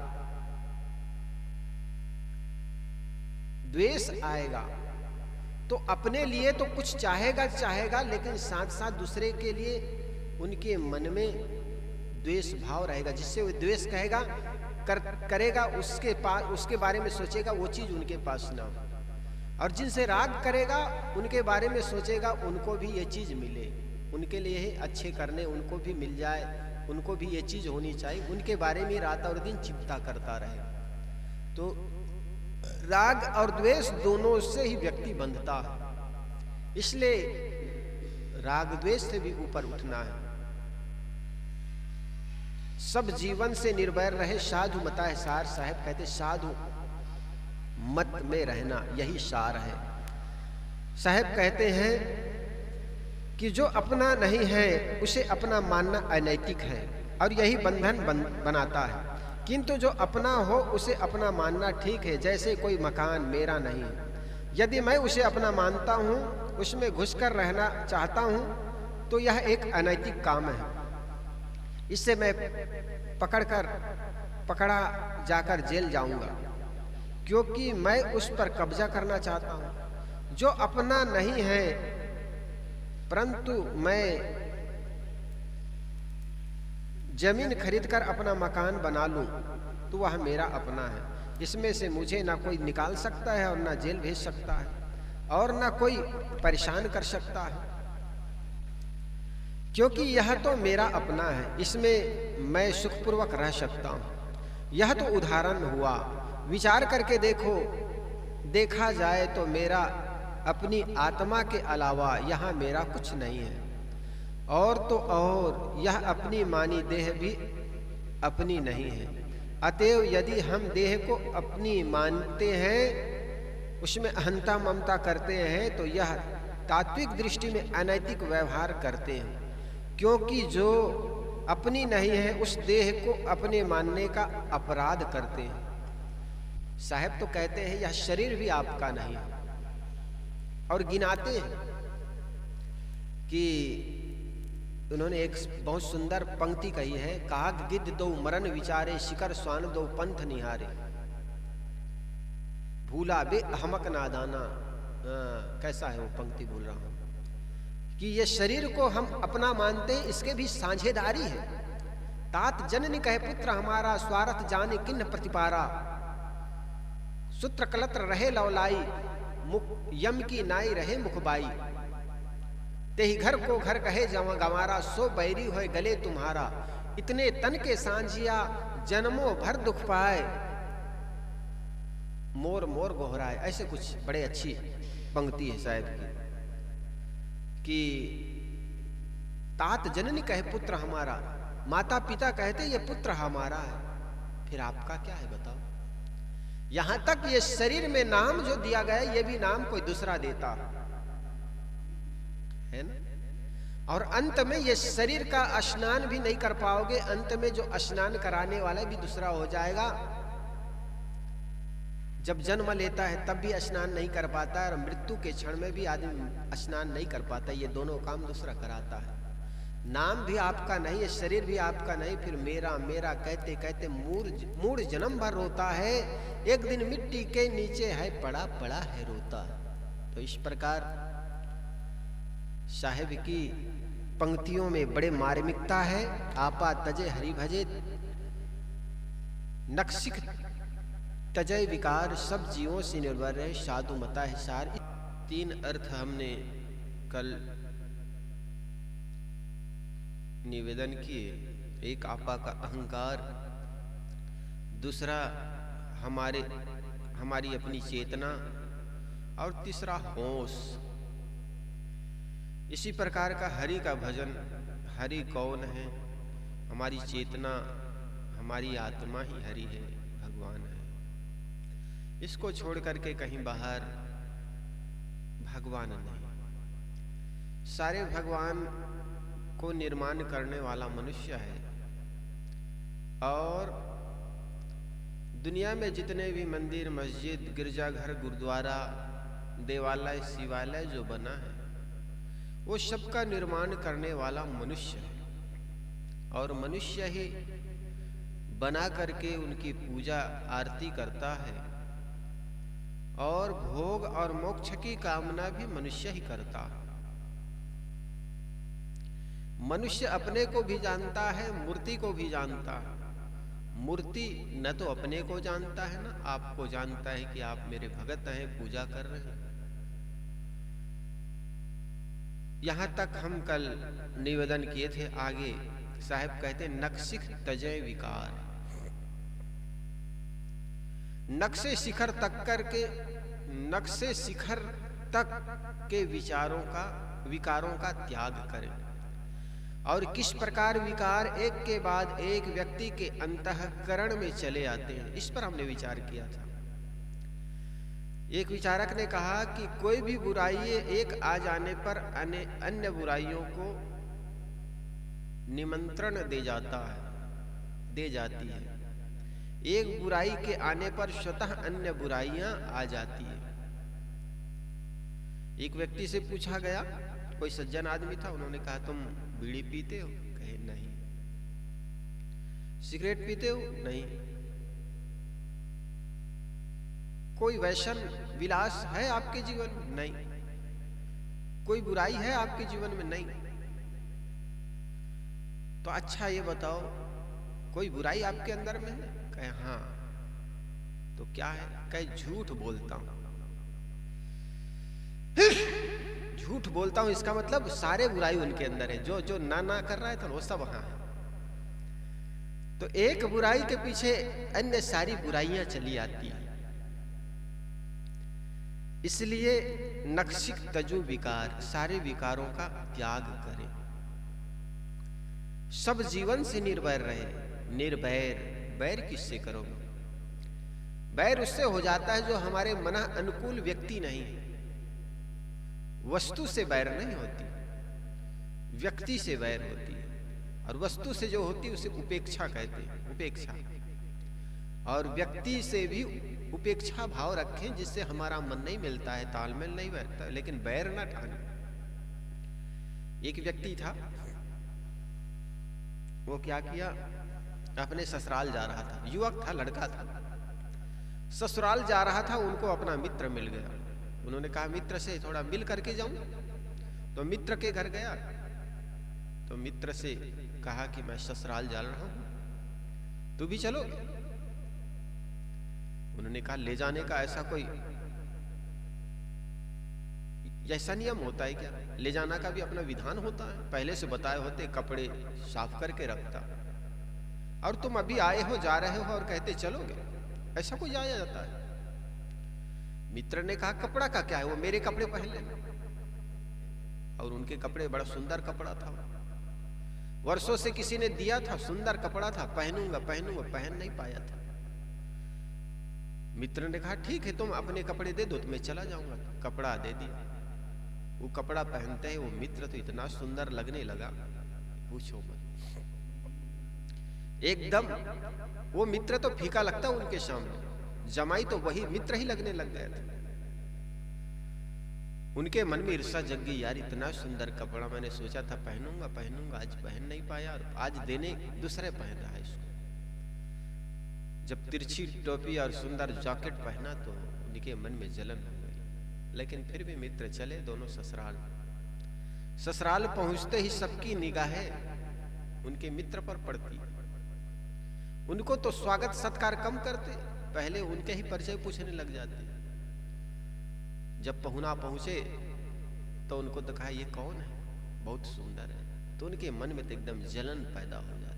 द्वेष आएगा, तो अपने लिए तो कुछ चाहेगा, लेकिन साथ साथ दूसरे के लिए उनके मन में द्वेष भाव रहेगा, जिससे वो द्वेष करेगा, उसके बारे में सोचेगा वो चीज उनके पास ना हो। और जिनसे राग करेगा उनके बारे में सोचेगा उनको भी ये चीज़ मिले, उनके लिए ही अच्छे करने उनको भी मिल जाए, उनको भी ये चीज़ होनी चाहिए, उनके बारे में रात और दिन चिंता करता रहे। तो राग और द्वेष दोनों से ही व्यक्ति बंधता है, इसलिए राग द्वेष से भी ऊपर उठना है। सब जीवन से निर्भय रहे साधु मता है सार। साहब कहते साधु मत में रहना यही सार है। साहब कहते हैं कि जो अपना नहीं है उसे अपना मानना अनैतिक है और यही बंधन बनाता है, किंतु जो अपना हो उसे अपना मानना ठीक है। जैसे कोई मकान मेरा नहीं है, यदि मैं उसे अपना मानता हूँ, उसमें घुसकर रहना चाहता हूँ, तो यह एक अनैतिक काम है। इससे मैं पकड़ा जाकर जेल जाऊंगा, क्योंकि मैं उस पर कब्जा करना चाहता हूँ। जो अपना नहीं है परंतु मैं जमीन खरीदकर अपना मकान बना लूं तो वह मेरा अपना है। इसमें से मुझे ना कोई निकाल सकता है और ना जेल भेज सकता है और ना कोई परेशान कर सकता है, क्योंकि यह तो मेरा अपना है, इसमें मैं सुखपूर्वक रह सकता हूँ। यह तो उदाहरण हुआ। विचार करके देखा जाए तो मेरा अपनी आत्मा के अलावा यहाँ मेरा कुछ नहीं है। और तो और यह अपनी मानी देह भी अपनी नहीं है। अतएव यदि हम देह को अपनी मानते हैं, उसमें अहंता ममता करते हैं, तो यह तात्विक दृष्टि में अनैतिक व्यवहार करते हैं, क्योंकि जो अपनी नहीं है उस देह को अपने मानने का अपराध करते हैं। साहब तो कहते हैं यह शरीर भी आपका नहीं है और गिनाते हैं कि उन्होंने एक बहुत सुंदर पंक्ति कही है, काग गिद्ध दो मरण विचारे, शिकर स्वान दो पंथ निहारे, भूला बे अहमक नादाना। कैसा है वो पंक्ति, भूल रहा हूं कि ये शरीर को हम अपना मानते हैं, इसके भी साझेदारी है। तात जननी कहे पुत्र हमारा, स्वार्थ जाने किन्न प्रतिपारा, सूत्र कलत्र रहे लवलाई, मुख यम की नाई रहे मुखबाई, तेहि घर को घर कहे गंवारा, सो बैरी होए गले तुम्हारा, इतने तन के सांझिया जन्मों भर दुख पाए, मोर मोर गोहराए। ऐसे कुछ बड़े अच्छी पंक्ति है शायद कि तात जननी कहे पुत्र हमारा, माता पिता कहते ये पुत्र हमारा है, फिर आपका क्या है बताओ। यहां तक ये शरीर में नाम जो दिया गया ये भी नाम कोई दूसरा देता है ना। और अंत में ये शरीर का स्नान भी नहीं कर पाओगे, अंत में जो स्नान कराने वाला भी दूसरा हो जाएगा। जब जन्म लेता है तब भी स्नान नहीं कर पाता है और मृत्यु के क्षण में भी आदमी स्नान नहीं कर पाता, ये दोनों काम दूसरा कराता है। नाम भी आपका नहीं है, शरीर भी आपका नहीं, फिर मेरा मेरा कहते कहते मूढ़ जन्म भर रोता है, एक दिन मिट्टी के नीचे है पड़ा पड़ा है रोता। तो इस प्रकार साहिब की पंक्तियों में बड़े मार्मिकता है। आपा तजे हरि भजे, नक्सिक तजय विकार, सब जीवों से निर्भर रहे साधु मता है सार। तीन अर्थ हमने कल निवेदन किए। एक आपा का अहंकार, दूसरा हमारी अपनी चेतना और तीसरा होश। इसी प्रकार का हरि का भजन, हरि कौन है, हमारी चेतना, हमारी आत्मा ही हरि है, भगवान है। इसको छोड़ करके कहीं बाहर भगवान नहीं। सारे भगवान को निर्माण करने वाला मनुष्य है। और दुनिया में जितने भी मंदिर, मस्जिद, गिरजाघर, गुरुद्वारा, देवालय, शिवालय जो बना है वो सबका निर्माण करने वाला मनुष्य है। और मनुष्य ही बना करके उनकी पूजा आरती करता है और भोग और मोक्ष की कामना भी मनुष्य ही करता है। मनुष्य अपने को भी जानता है, मूर्ति को भी जानता है। मूर्ति न तो अपने को जानता है, ना आपको जानता है कि आप मेरे भगत हैं, पूजा कर रहे हैं। यहाँ तक हम कल निवेदन किए थे। आगे साहब कहते नक्शिख तजय विकार, नक्शे शिखर तक करके, नक्शे शिखर तक के विकारों का त्याग करें। और किस प्रकार विकार एक के बाद एक व्यक्ति के अंतःकरण में चले आते हैं, इस पर हमने विचार किया था। एक विचारक ने कहा कि कोई भी बुराई एक आ जाने पर अन्य बुराइयों को निमंत्रण दे जाती है। एक बुराई के आने पर स्वतः अन्य बुराइयां आ जाती है। एक व्यक्ति से पूछा गया, कोई सज्जन आदमी था, उन्होंने कहा तुम बीड़ी पीते हो? कहे नहीं। सिगरेट पीते हो? नहीं। कोई वैशन विलास है आपके जीवन में? नहीं। कोई बुराई है आपके जीवन में? नहीं। तो अच्छा ये बताओ, कोई बुराई आपके अंदर में है? कहे हाँ। तो क्या है? कहे झूठ बोलता हूं। झूठ बोलता हूं इसका मतलब सारे बुराई उनके अंदर है, जो ना कर रहा है तो वो सब वहां है। तो एक बुराई के पीछे अन्य सारी बुराइयां चली आती हैं। इसलिए नक्शिख तजु विकार, सारे विकारों का त्याग करें। सब जीवन से निर्वैर रहे। निर्वैर, बैर किससे करोगे? बैर उससे हो जाता है जो हमारे मन अनुकूल व्यक्ति नहीं है। वस्तु से बैर नहीं होती, व्यक्ति से बैर होती है। और वस्तु से जो होती है उसे उपेक्षा कहते हैं, उपेक्षा। और व्यक्ति से भी उपेक्षा भाव रखें, जिससे हमारा मन नहीं मिलता है, तालमेल नहीं बैठता, लेकिन बैर ना ठाने। एक व्यक्ति था, वो क्या किया, अपने ससुराल जा रहा था, युवक था, लड़का था, ससुराल जा रहा था। उनको अपना मित्र मिल गया। उन्होंने कहा मित्र से थोड़ा मिल करके जाऊं। तो मित्र के घर गया, तो मित्र से कहा कि मैं ससुराल जा रहा हूं, तू भी चलोगे? उन्होंने कहा ले जाने का ऐसा कोई ऐसा नियम होता है क्या? ले जाना का भी अपना विधान होता है। पहले से बताए होते, कपड़े साफ करके रखता। और तुम अभी आए हो, जा रहे हो और कहते चलोगे, ऐसा कोई जाया जाता है? मित्र ने कहा कपड़ा का क्या है, वो मेरे कपड़े पहन लेना। और उनके कपड़े बड़ा सुंदर कपड़ा था, वर्षों से किसी ने दिया था, सुंदर कपड़ा था, पहनूंगा पहनूंगा, पहन नहीं पाया था। मित्र ने कहा ठीक है, तुम अपने कपड़े दे दो तो मैं चला जाऊंगा। कपड़ा दे दिया। वो कपड़ा पहनते हैं वो मित्र तो इतना सुंदर लगने लगा, पूछो मत। एकदम वो मित्र तो फीका लगता उनके सामने, जमाई तो वही मित्र ही लगने लग गया था। उनके मन में ईर्ष्या जग गई, यार इतना सुंदर कपड़ा मैंने सोचा था पहनूंगा पहनूंगा, आज पहन नहीं पाया, और आज देने दूसरे पहन रहा है इसको। जब तिरछी टोपी और सुंदर जैकेट पहना तो उनके मन में जलन हो गई। लेकिन फिर भी मित्र चले दोनों ससुराल। ससुराल पहुंचते ही सबकी निगाहें उनके मित्र पर पड़ती। उनको तो स्वागत सत्कार कम करते, पहले उनके ही परिचय पूछने लग जाते। जब पहुना पहुंचे तो उनको तो कहा ये कौन है, बहुत सुंदर है। तो उनके मन में तो एकदम जलन पैदा हो जाती।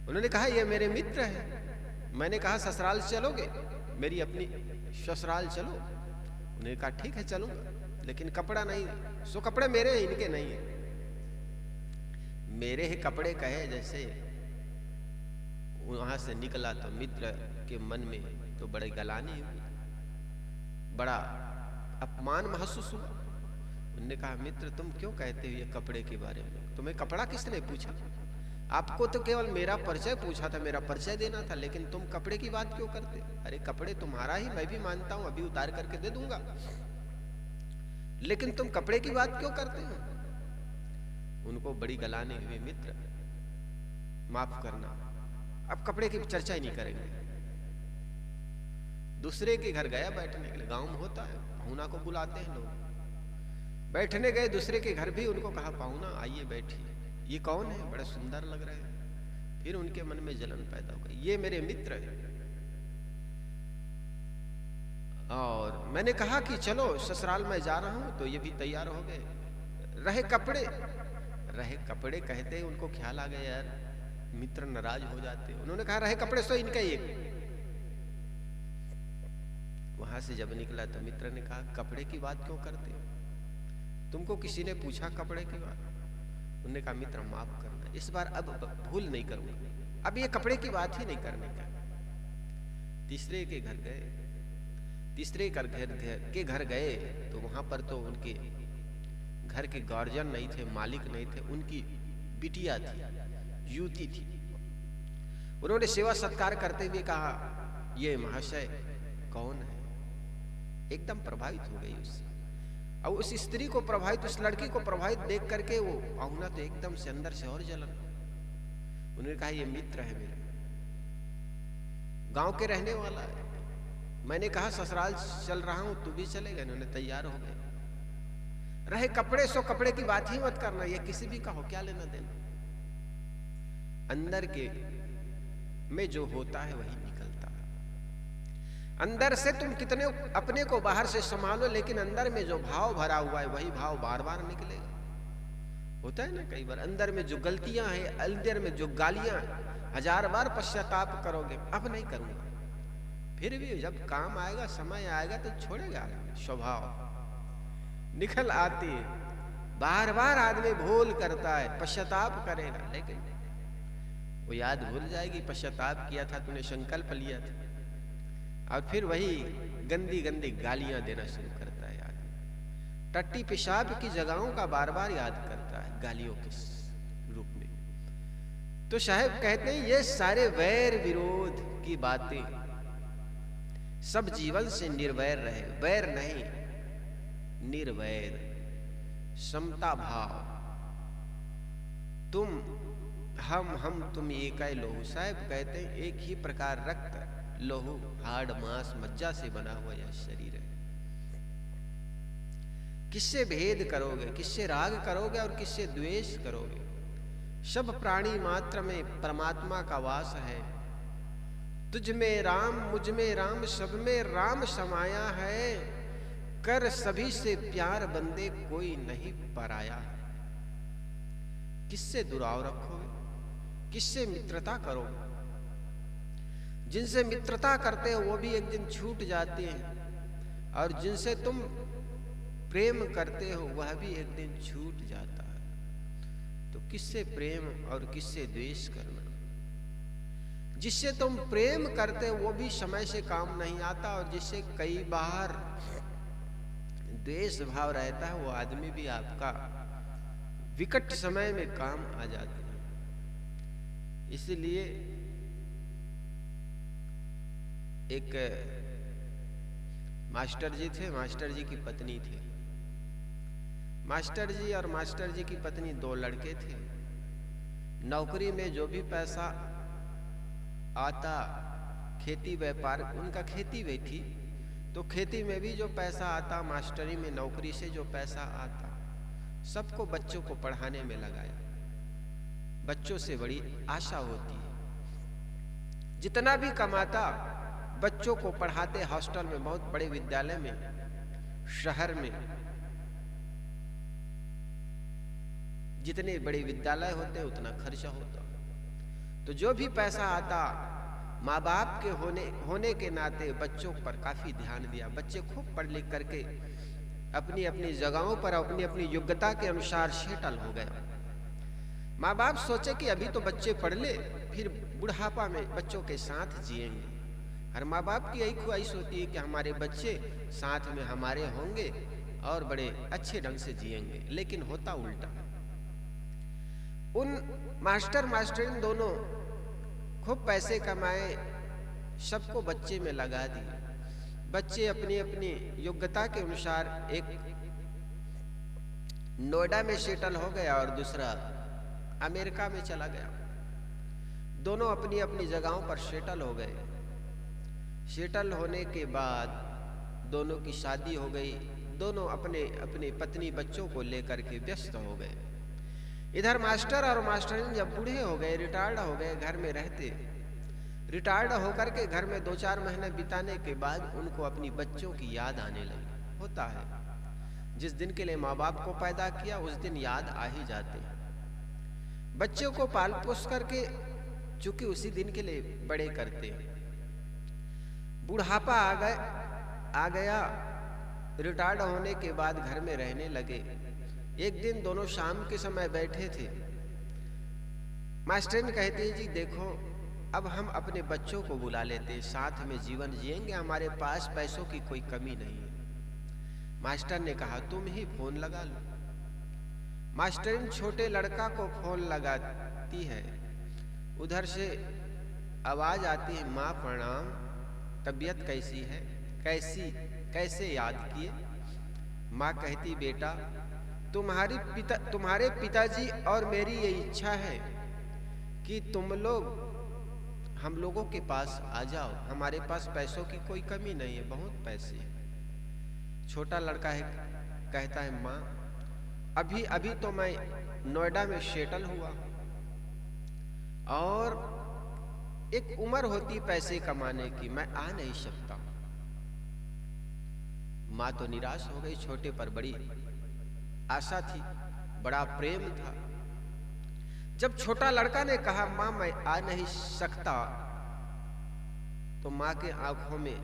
उन्होंने कहा ये मेरे मित्र हैं। मैंने कहा ससुराल चलोगे? मेरी अपनी ससुराल चलो। उन्होंने कहा ठीक है चलूंगा, लेकिन कपड़ा नहीं। सो कपड़े मेरे हैं, इनके नहीं है। मेरे ही कपड़े कहे जैसे वहां से निकला तो मित्र के मन में तो बड़े गलानी हुई, बड़ा अपमान महसूस हुआ। उन्होंने कहा मित्र तुम क्यों कहते हो ये कपड़े के बारे में? तुम्हें कपड़ा किसने पूछा? आपको तो केवल मेरा परिचय पूछा था, मेरा परिचय देना था, लेकिन तुम कपड़े की बात क्यों करते? अरे कपड़े तुम्हारा ही, मैं भी मानता हूं, अभी उतार करके दे दूंगा, लेकिन तुम कपड़े की बात क्यों करते हो? उनको बड़ी गलानी हुई, मित्र माफ करना, अब कपड़े की चर्चा ही नहीं करेंगे। दूसरे के घर गया बैठने के लिए, गांव में होता है, पाहुना को बुलाते हैं लोग। बैठने गए दूसरे के घर, भी उनको कहा पाहुना आइए बैठिए, ये कौन है, बड़ा सुंदर लग रहे हैं। फिर उनके मन में जलन पैदा हो गई, ये मेरे मित्र है। और मैंने कहा कि चलो ससुराल में जा रहा हूं, तो ये भी तैयार हो गए। रहे कपड़े कहते उनको ख्याल आ गया यार मित्र नाराज हो जाते। उन्होंने कहा रहे कपड़े सो इनका एक। वहां से जब निकला तो मित्र ने कहा कपड़े की बात क्यों करते हो, तुमको किसी ने पूछा कपड़े की बात? उन्होंने कहा मित्र माफ करना, इस बार अब भूल नहीं करूंगा, अब ये कपड़े की बात ही नहीं करने का। तीसरे के घर गए तो वहां पर तो उनके घर के गार्जियन नहीं थे, मालिक नहीं थे, उनकी बिटिया थी, युवती थी। उन्होंने सेवा सत्कार करते हुए कहा ये महाशय कौन है? एकदम प्रभावित हो गई उससे। अब उस स्त्री को प्रभावित, उस लड़की को प्रभावित देख करके वो पाहुना तो एकदम से अंदर से और जलन। उन्होंने कहा ये मित्र है मेरे, गांव के रहने वाला है, मैंने कहा ससुराल चल रहा हूं तू भी चलेगा? इन्होंने तैयार हो गए। रहे कपड़े सो कपड़े की बात ही मत करना, ये किसी भी का हो, क्या लेना देना। अंदर के में जो होता है वही निकलता है। अंदर से तुम कितने अपने को बाहर से संभालो, लेकिन अंदर में जो भाव भरा हुआ है वही भाव बार बार निकलेगा। होता है ना कई बार अंदर में जो गलतियां हैं, अंदर में जो गालियां, 1000 बार पश्चाताप करोगे अब नहीं करूंगा, फिर भी जब काम आएगा, समय आएगा तो छोड़ेगा। स्वभाव निकल आती है, बार बार आदमी भूल करता है, पश्चाताप करेगा, लेकिन वो याद भूल जाएगी पश्चाताप किया था, तूने संकल्प लिया था, और फिर वही गंदी गंदी गालियां देना शुरू करता है आदमी। टट्टी पेशाब की जगहों का बार बार याद करता है गालियों के रूप में। तो साहब कहते हैं ये सारे वैर विरोध की बातें सब जीवन से निर्वैर रहे, वैर नहीं निर्वैर, समता भाव, तुम हम तुम एक ही लोहू। साहब कहते हैं एक ही प्रकार रक्त लोहू हाड़ मांस मज्जा से बना हुआ यह शरीर है। किससे भेद करोगे, किससे राग करोगे और किससे द्वेष करोगे? सब प्राणी मात्र में परमात्मा का वास है। तुझ में राम मुझ में राम सब में राम समाया है, कर सभी से प्यार बंदे कोई नहीं पराया। किससे दुराव रखोगे, किससे मित्रता करोगे? जिनसे मित्रता करते हो वो भी एक दिन छूट जाते हैं, और जिनसे तुम प्रेम करते हो वह भी एक दिन छूट जाता है। तो किससे प्रेम और किससे द्वेष करना? जिससे तुम प्रेम करते हो वो भी समय से काम नहीं आता, और जिससे कई बार द्वेष भाव रहता है वो आदमी भी आपका विकट समय में काम आ जाता है। इसलिए एक मास्टर जी थे, मास्टर जी की पत्नी थी। मास्टर जी और मास्टर जी की पत्नी 2 लड़के थे। नौकरी में जो भी पैसा आता, खेती व्यापार, उनका खेती भी थी, तो खेती में भी जो पैसा आता, मास्टरी में नौकरी से जो पैसा आता, सबको बच्चों को पढ़ाने में लगाया। बच्चों से बड़ी आशा होती है, जितना भी कमाता बच्चों को पढ़ाते। हॉस्टल में, बहुत बड़े विद्यालय में, शहर में जितने बड़े विद्यालय होते उतना खर्चा होता। तो जो भी पैसा आता, माँ बाप के होने के नाते बच्चों पर काफी ध्यान दिया। बच्चे खूब पढ़ लिख करके अपनी अपनी जगहों पर अपनी अपनी योग्यता के अनुसार सेटल हो गए। माँ बाप सोचे कि अभी तो बच्चे पढ़ ले, फिर बुढ़ापा में बच्चों के साथ जिएंगे। हर माँ बाप की यही ख्वाहिश होती है कि हमारे बच्चे साथ में हमारे होंगे और बड़े अच्छे ढंग से जिएंगे, लेकिन होता उल्टा। उन मास्टर मास्टरीन दोनों खूब पैसे कमाए, सबको बच्चे में लगा दिए। बच्चे अपनी अपनी योग्यता के अनुसार एक नोएडा में सेटल हो गया और दूसरा अमेरिका में चला गया। दोनों अपनी अपनी जगहों पर सेटल हो गए। सेटल होने के बाद दोनों की शादी हो गई। दोनों अपने अपने पत्नी बच्चों को लेकर के व्यस्त हो गए। इधर मास्टर और मास्टरीन जब बूढ़े हो गए, रिटायर्ड हो गए, घर में रहते। रिटायर्ड होकर के घर में 2-4 महीने बिताने के बाद उनको अपनी बच्चों की याद आने लगी। होता है जिस दिन के लिए माँ बाप को पैदा किया उस दिन याद आ ही जाते हैं। बच्चों को पाल पोस करके चूंकि उसी दिन के लिए बड़े करते हैं। बुढ़ापा आ गया, रिटायर्ड होने के बाद घर में रहने लगे। एक दिन दोनों शाम के समय बैठे थे। मास्टरनी कहती है, जी देखो अब हम अपने बच्चों को बुला लेते, साथ में जीवन जिएंगे, हमारे पास पैसों की कोई कमी नहीं है। मास्टर ने कहा तुम ही फोन लगा लो। मास्टरनी छोटे लड़का को फोन लगाती है, उधर से आवाज आती है, माँ प्रणाम, तबीयत कैसी है, कैसे याद किए। माँ कहती बेटा तुम्हारे पिताजी और मेरी ये इच्छा है कि तुम लोग हम लोगों के पास आ जाओ, हमारे पास पैसों की कोई कमी नहीं है, बहुत पैसे हैं। छोटा लड़का है, कहता है माँ अभी तो मैं नोएडा में सेटल हुआ और एक उम्र होती पैसे कमाने की, मैं आ नहीं सकता। माँ तो निराश हो गई, छोटे पर बड़ी आशा थी, बड़ा प्रेम था। जब छोटा लड़का ने कहा माँ मैं आ नहीं सकता, तो माँ के आंखों में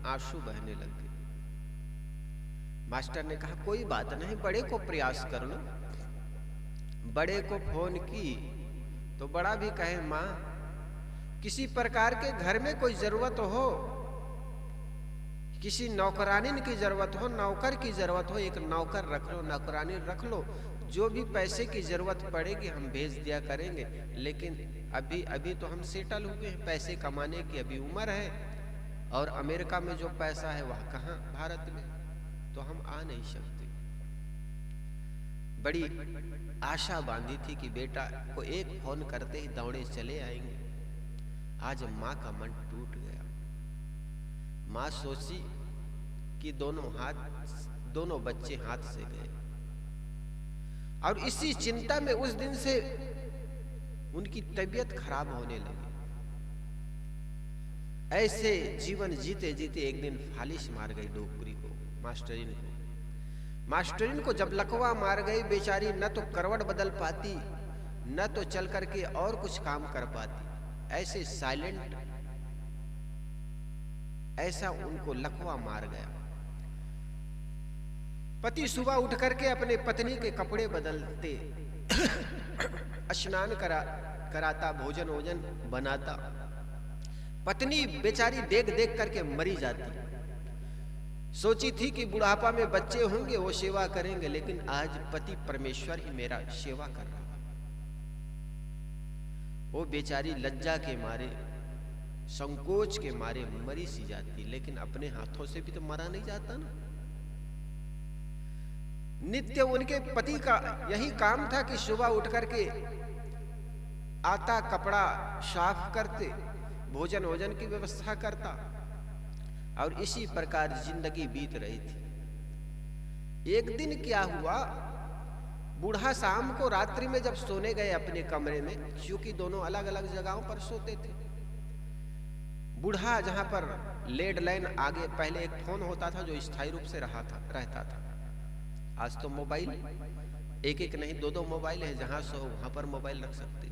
आंसू बहने लग गए। मास्टर ने कहा कोई बात नहीं, बड़े को प्रयास कर लो। बड़े को फोन की तो बड़ा भी कहे माँ किसी प्रकार के घर में कोई जरूरत हो, किसी नौकरानी की जरूरत हो, नौकर की जरूरत हो, एक नौकर रख लो, नौकरानी रख लो, जो भी पैसे की जरूरत पड़ेगी हम भेज दिया करेंगे, लेकिन अभी तो हम सेटल हुए हैं, पैसे कमाने की अभी उम्र है, और अमेरिका में जो पैसा है वह कहाँ भारत में, तो हम आ नहीं सकते। बड़ी आशा बांधी थी कि बेटा को एक फोन करते ही दौड़े चले आएंगे। आज माँ का मन टूट गया। माँ सोची कि दोनों बच्चे हाथ से गए, और इसी चिंता में उस दिन से उनकी तबीयत खराब होने लगी। ऐसे जीवन जीते जीते एक दिन फालिश मार गई डोकरी को, मास्टरीन को। मास्टरीन को जब लकवा मार गई, बेचारी न तो करवट बदल पाती, न तो चल करके और कुछ काम कर पाती, ऐसे साइलेंट, ऐसा उनको लकवा मार गया। पति सुबह उठ करके अपने पत्नी के कपड़े बदलते, स्नान कराता, भोजन वोजन बनाता। पत्नी बेचारी देख देख करके मरी जाती। सोची थी कि बुढ़ापा में बच्चे होंगे वो सेवा करेंगे, लेकिन आज पति परमेश्वर ही मेरा सेवा कर रहा। वो बेचारी लज्जा के मारे, संकोच के मारे मरी सी जाती, लेकिन अपने हाथों से भी तो मरा नहीं जाता ना। नित्य उनके पति का यही काम था कि सुबह उठ करके आता, कपड़ा साफ करते, भोजन वोजन की व्यवस्था करता, और इसी प्रकार जिंदगी बीत रही थी। एक दिन क्या हुआ, बूढ़ा शाम को रात्रि में जब सोने गए अपने कमरे में, क्योंकि दोनों अलग अलग जगहों पर सोते थे। बूढ़ा जहां पर लैंडलाइन आगे पहले एक फोन होता था जो स्थायी रूप से रहता था। आज तो मोबाइल एक एक नहीं, दो मोबाइल है, जहां सो वहां पर मोबाइल रख सकते।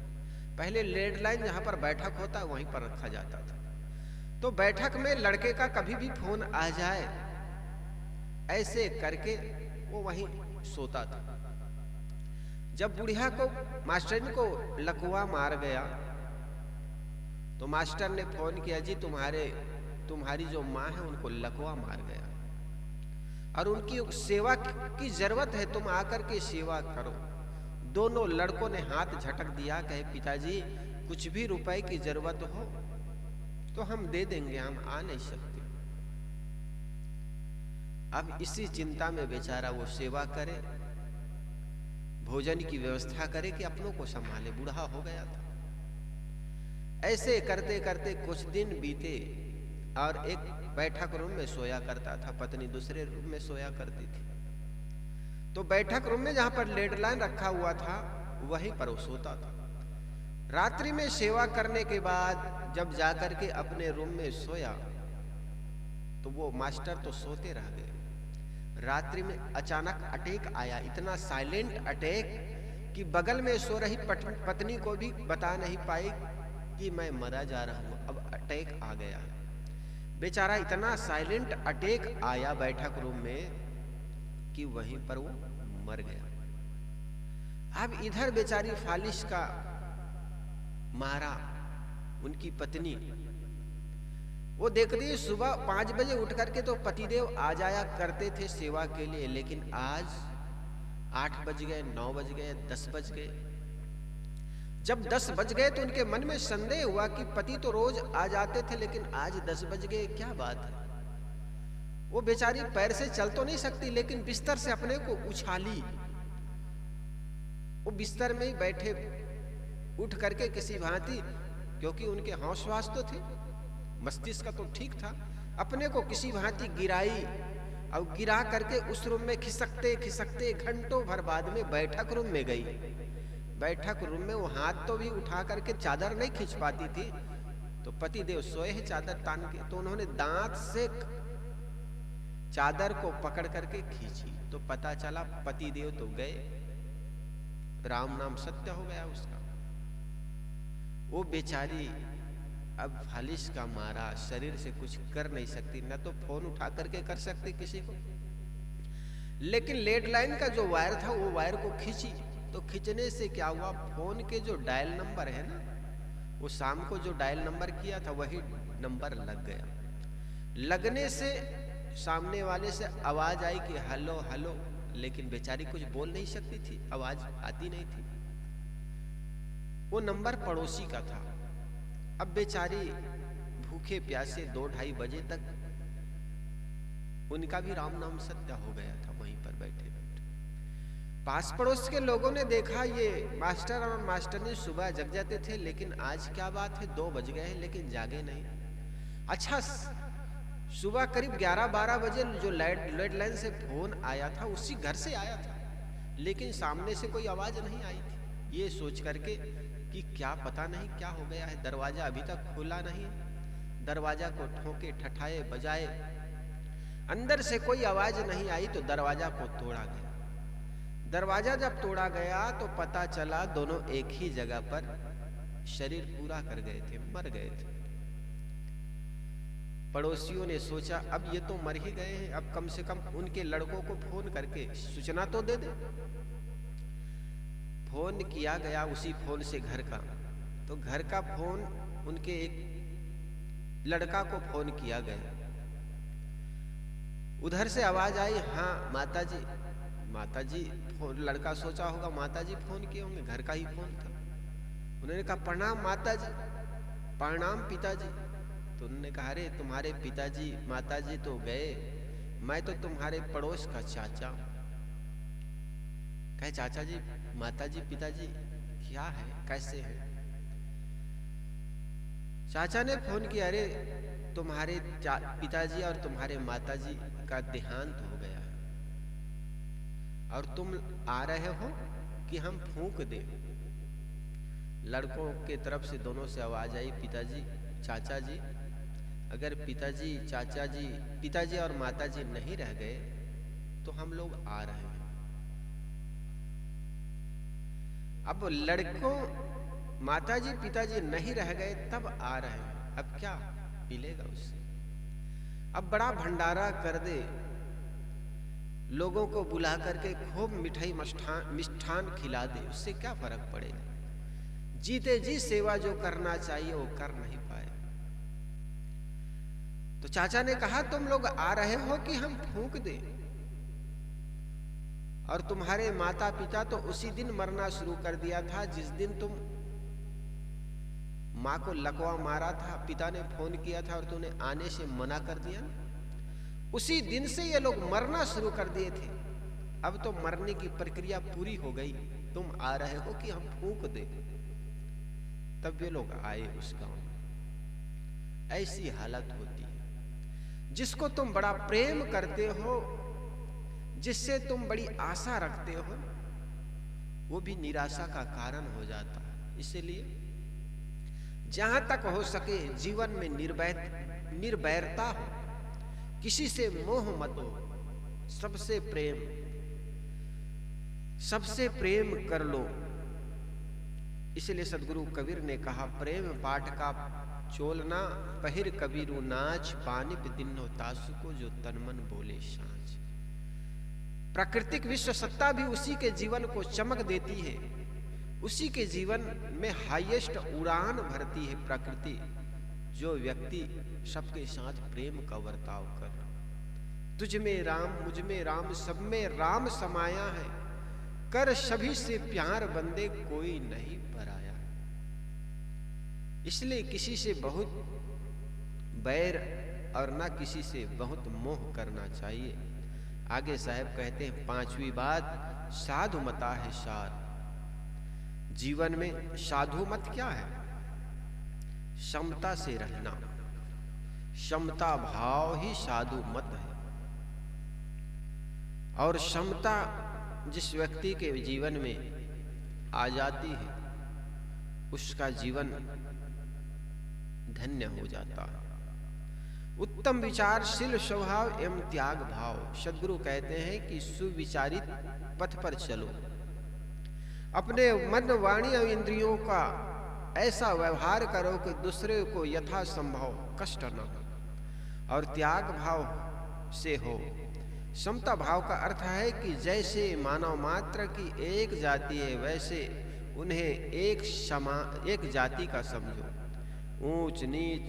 पहले लैंडलाइन जहां पर बैठक होता वहीं पर रखा जाता था। तो बैठक में लड़के का कभी भी फोन आ जाए, ऐसे करके वो वहीं सोता था। जब बुढ़िया को, मास्टर को लकवा मार गया, तो मास्टर ने फोन किया, जी तुम्हारी जो माँ है उनको लकवा मार गया और उनकी सेवा की जरूरत है, तुम आकर के सेवा करो। दोनों लड़कों ने हाथ झटक दिया, कहे पिताजी कुछ भी रुपए की जरूरत हो तो हम दे देंगे, हम आ नहीं सकते। अब इसी चिंता में बेचारा वो सेवा करे, भोजन की व्यवस्था करे कि अपनों को संभाले, बूढ़ा हो गया था। ऐसे करते करते कुछ दिन बीते और एक बैठक रूम में सोया करता था, पत्नी दूसरे रूम में सोया करती थी। तो बैठक रूम में जहां पर लैंडलाइन रखा हुआ था वहीं पर वो सोता था। रात्रि में सेवा करने के बाद जब जाकर के अपने रूम में सोया तो वो मास्टर तो सोते रह गए। रात्रि में अचानक अटैक आया, इतना साइलेंट अटैक कि बगल में सो रही पत्नी को भी बता नहीं पाई कि मैं मरा जा रहा हूं, अब अटैक आ गया। बेचारा इतना साइलेंट अटैक आया बैठक रूम में कि वहीं पर वो मर गया। अब इधर बेचारी फालिश का मारा उनकी पत्नी, वो देखती सुबह 5 बजे उठ करके तो पतिदेव आ जाया करते थे सेवा के लिए, लेकिन आज 8 बज गए, 9 बज गए, 10 बज गए। जब 10 बज गए तो उनके मन में संदेह हुआ कि पति तो रोज आ जाते थे लेकिन आज 10 बज गए, क्या बात है। वो बेचारी पैर से चल तो नहीं सकती लेकिन बिस्तर से अपने को उछाली, वो बिस्तर में ही बैठे उठ करके किसी भांति, क्योंकि उनके होश वास तो थे, मस्तिष्क का तो ठीक था, अपने को किसी भांति गिराई और गिरा करके उस रूम में खिसकते खिसकते घंटों भर बाद में बैठक रूम में गई। बैठक रूम में वो हाथ तो भी उठा करके चादर नहीं खींच पाती थी, तो पतिदेव सोए हैं चादर तान के, तो उन्होंने दांत से चादर को पकड़ करके खींची तो पता चला पतिदेव तो गए, राम नाम सत्य हो गया उसका। वो बेचारी अब फालिश का मारा शरीर से कुछ कर नहीं सकती, न तो फोन उठा करके कर सकती किसी को, लेकिन लैंडलाइन का जो वायर था वो वायर को खींची, तो खींचने से क्या हुआ, फोन के जो डायल नंबर है ना, वो शाम को जो डायल नंबर किया था वही नंबर लग गया। लगने से सामने वाले से आवाज आई कि हेलो हेलो, लेकिन बेचारी कुछ बोल नहीं सकती थी, आवाज आती नहीं थी। वो नंबर पड़ोसी का था। अब बेचारी भूखे प्यासे 2-2:30 बजे तक उनका भी राम नाम सत्य हो गया था वहीं पर बैठे बैठे। पास पड़ोस के लोगों ने देखा ये मास्टर और मास्टरनी सुबह जग जाते थे, लेकिन आज क्या बात है 2 बज गए हैं लेकिन जागे नहीं। अच्छा, सुबह करीब 11-12 बजे जो लैंडलाइन से फोन आया था उसी घर से आया था, लेकिन सामने से कोई आवाज नहीं आई थी। ये सोच करके कि क्या पता नहीं क्या हो गया है, दरवाजा अभी तक खुला नहीं, दरवाजा को ठोके ठठाए बजाए, अंदर से कोई आवाज नहीं आई तो दरवाजा को तोड़ा गया। दरवाजा जब तोड़ा गया तो पता चला दोनों एक ही जगह पर शरीर पूरा कर गए थे, मर गए थे। पड़ोसियों ने सोचा अब ये तो मर ही गए हैं, अब कम से कम उनके लड़कों को फोन करके सूचना तो दे दे। फोन किया गया उसी फोन से घर का, तो घर का फोन उनके एक लड़का को फोन किया गया। उधर से आवाज आई, हाँ माताजी। माताजी फोन, लड़का सोचा होगा माताजी फोन किए होंगे, घर का ही फोन था। उन्होंने कहा प्रणाम माताजी, प्रणाम पिताजी। तो उन्होंने कहा अरे तुम्हारे पिताजी माताजी तो गए, मैं तो तुम्हारे पड़ोस का चाचा। कहे चाचा जी माताजी पिताजी क्या है, कैसे हैं? चाचा ने फोन किया, अरे तुम्हारे पिताजी और तुम्हारे माताजी का देहांत हो गया और तुम आ रहे हो कि हम फूंक दें। लड़कों के तरफ से दोनों से आवाज आई, पिताजी चाचा जी, अगर पिताजी चाचा जी पिताजी और माताजी नहीं रह गए तो हम लोग आ रहे हैं। अब लड़कों माताजी पिताजी नहीं रह गए तब आ रहे हैं, अब क्या मिलेगा उससे? अब बड़ा भंडारा कर दे, लोगों को बुला करके खूब मिठाई मिष्ठान खिला दे, उससे क्या फर्क पड़ेगा? जीते जी सेवा जो करना चाहिए वो कर नहीं पाए। तो चाचा ने कहा तुम लोग आ रहे हो कि हम फूंक दें? और तुम्हारे माता पिता तो उसी दिन मरना शुरू कर दिया था जिस दिन तुम माँ को लकवा मारा था, पिता ने फोन किया था और तूने आने से मना कर दिया। उसी दिन से ये लोग मरना शुरू कर दिए थे। अब तो मरने की प्रक्रिया पूरी हो गई, तुम आ रहे हो कि हम फूंक दे। तब ये लोग आए उस गांव में। ऐसी हालत होती है। जिसको तुम बड़ा प्रेम करते हो, जिससे तुम बड़ी आशा रखते हो, वो भी निराशा का कारण हो जाता है। इसलिए जहां तक हो सके जीवन में निर्वैरता हो, किसी से मोह मत हो, सबसे प्रेम कर लो। इसलिए सदगुरु कबीर ने कहा, प्रेम पाठ का चोलना पहिर कबीरू नाच, पानिप दिन हो तासु को जो तन मन बोले सांझ। प्राकृतिक विश्व सत्ता भी उसी के जीवन को चमक देती है, उसी के जीवन में हाईएस्ट उड़ान भरती है प्रकृति, जो व्यक्ति सबके साथ प्रेम का बर्ताव कर। तुझ में राम, मुझ में राम, सब में राम समाया है, कर सभी से प्यार बंदे कोई नहीं पराया। इसलिए किसी से बहुत बैर और ना किसी से बहुत मोह करना चाहिए। आगे साहब कहते हैं, पांचवी बात, साधु मता है सार। जीवन में साधु मत क्या है? समता से रहना, समता भाव ही साधु मत है। और समता जिस व्यक्ति के जीवन में आ जाती है, उसका जीवन धन्य हो जाता है। उत्तम विचारशील स्वभाव एवं त्याग भाव। सद्गुरु कहते हैं कि सुविचारित पथ पर चलो, अपने मन, वाणी और इंद्रियों का ऐसा व्यवहार करो कि दूसरे को यथासंभव कष्ट न हो, और त्याग भाव से हो। समता भाव का अर्थ है कि जैसे मानव मात्र की एक जाति है, वैसे उन्हें एक जाति का समझो। ऊंच नीच,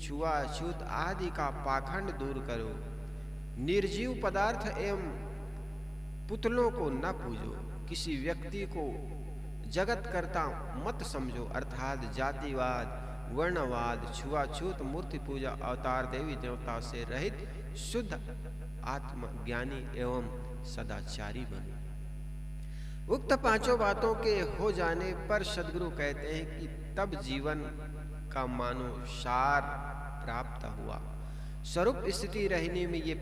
छुआछूत आदि का पाखंड दूर करो। निर्जीव पदार्थ एवं पुतलों को न पूजो। किसी व्यक्ति को जगत कर्ता मत समझो, अर्थात जातिवाद, वर्णवाद, छुआछूत, मूर्ति पूजा, अवतार देवी देवता से रहित शुद्ध आत्मज्ञानी एवं सदाचारी बनो। उक्त पांचों बातों के हो जाने पर सद्गुरु कहते हैं कि तब जीवन का मानो सार प्राप्त हुआ। स्वरूप स्थिति रहने में ये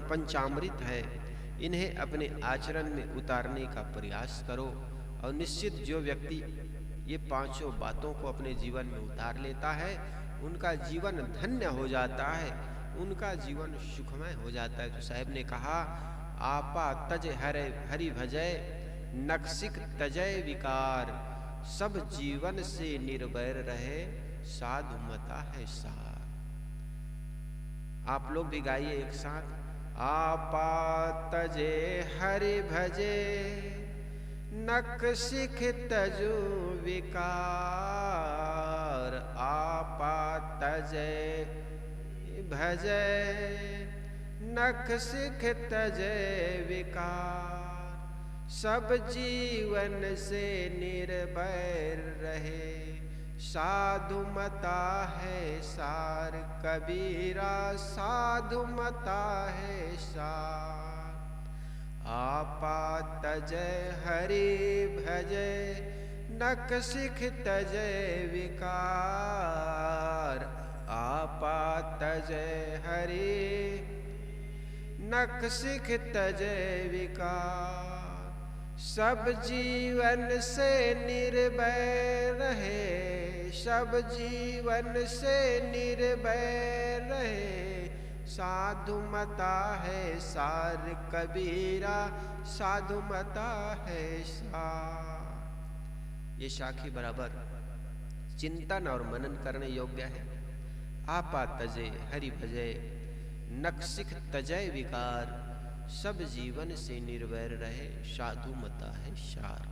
पंचामृत है। इन्हें अपने आचरण में उतारने का प्रयास करो, और निश्चित जो व्यक्ति ये पांचों बातों को अपने जीवन में उतार लेता है, उनका जीवन धन्य हो जाता है, उनका जीवन सुखमय हो जाता है। तो साहब ने कहा, आपा तज हरि भजय, नक्सिक तजय विकार। सब जीवन से निर्भय रहे, साधु मता है सार। आप लोग भी गाइए एक साथ। आपा तजे हरि भजे, नक्सिक तजु विकार। आपा तजे भजय, नक्सिक तजय विकार। सब जीवन से निर्भय रहे, साधु मता है सार। कबीरा साधु मता है सार। आपा तजय हरि भजय, नक्सिक तजय विकार। आपा तजय हरि, नक्सिक तजय विकार। सब जीवन से निर्भय रहे, सब जीवन से निर्भय रहे, साधु मता है सार। कबीरा साधु मता है सार। ये साखी बराबर चिंतन और मनन करने योग्य है। आपा तजे हरि भजय, नक्सिक तजय विकार। सब जीवन से निर्भय रहे, साधु मता है सार।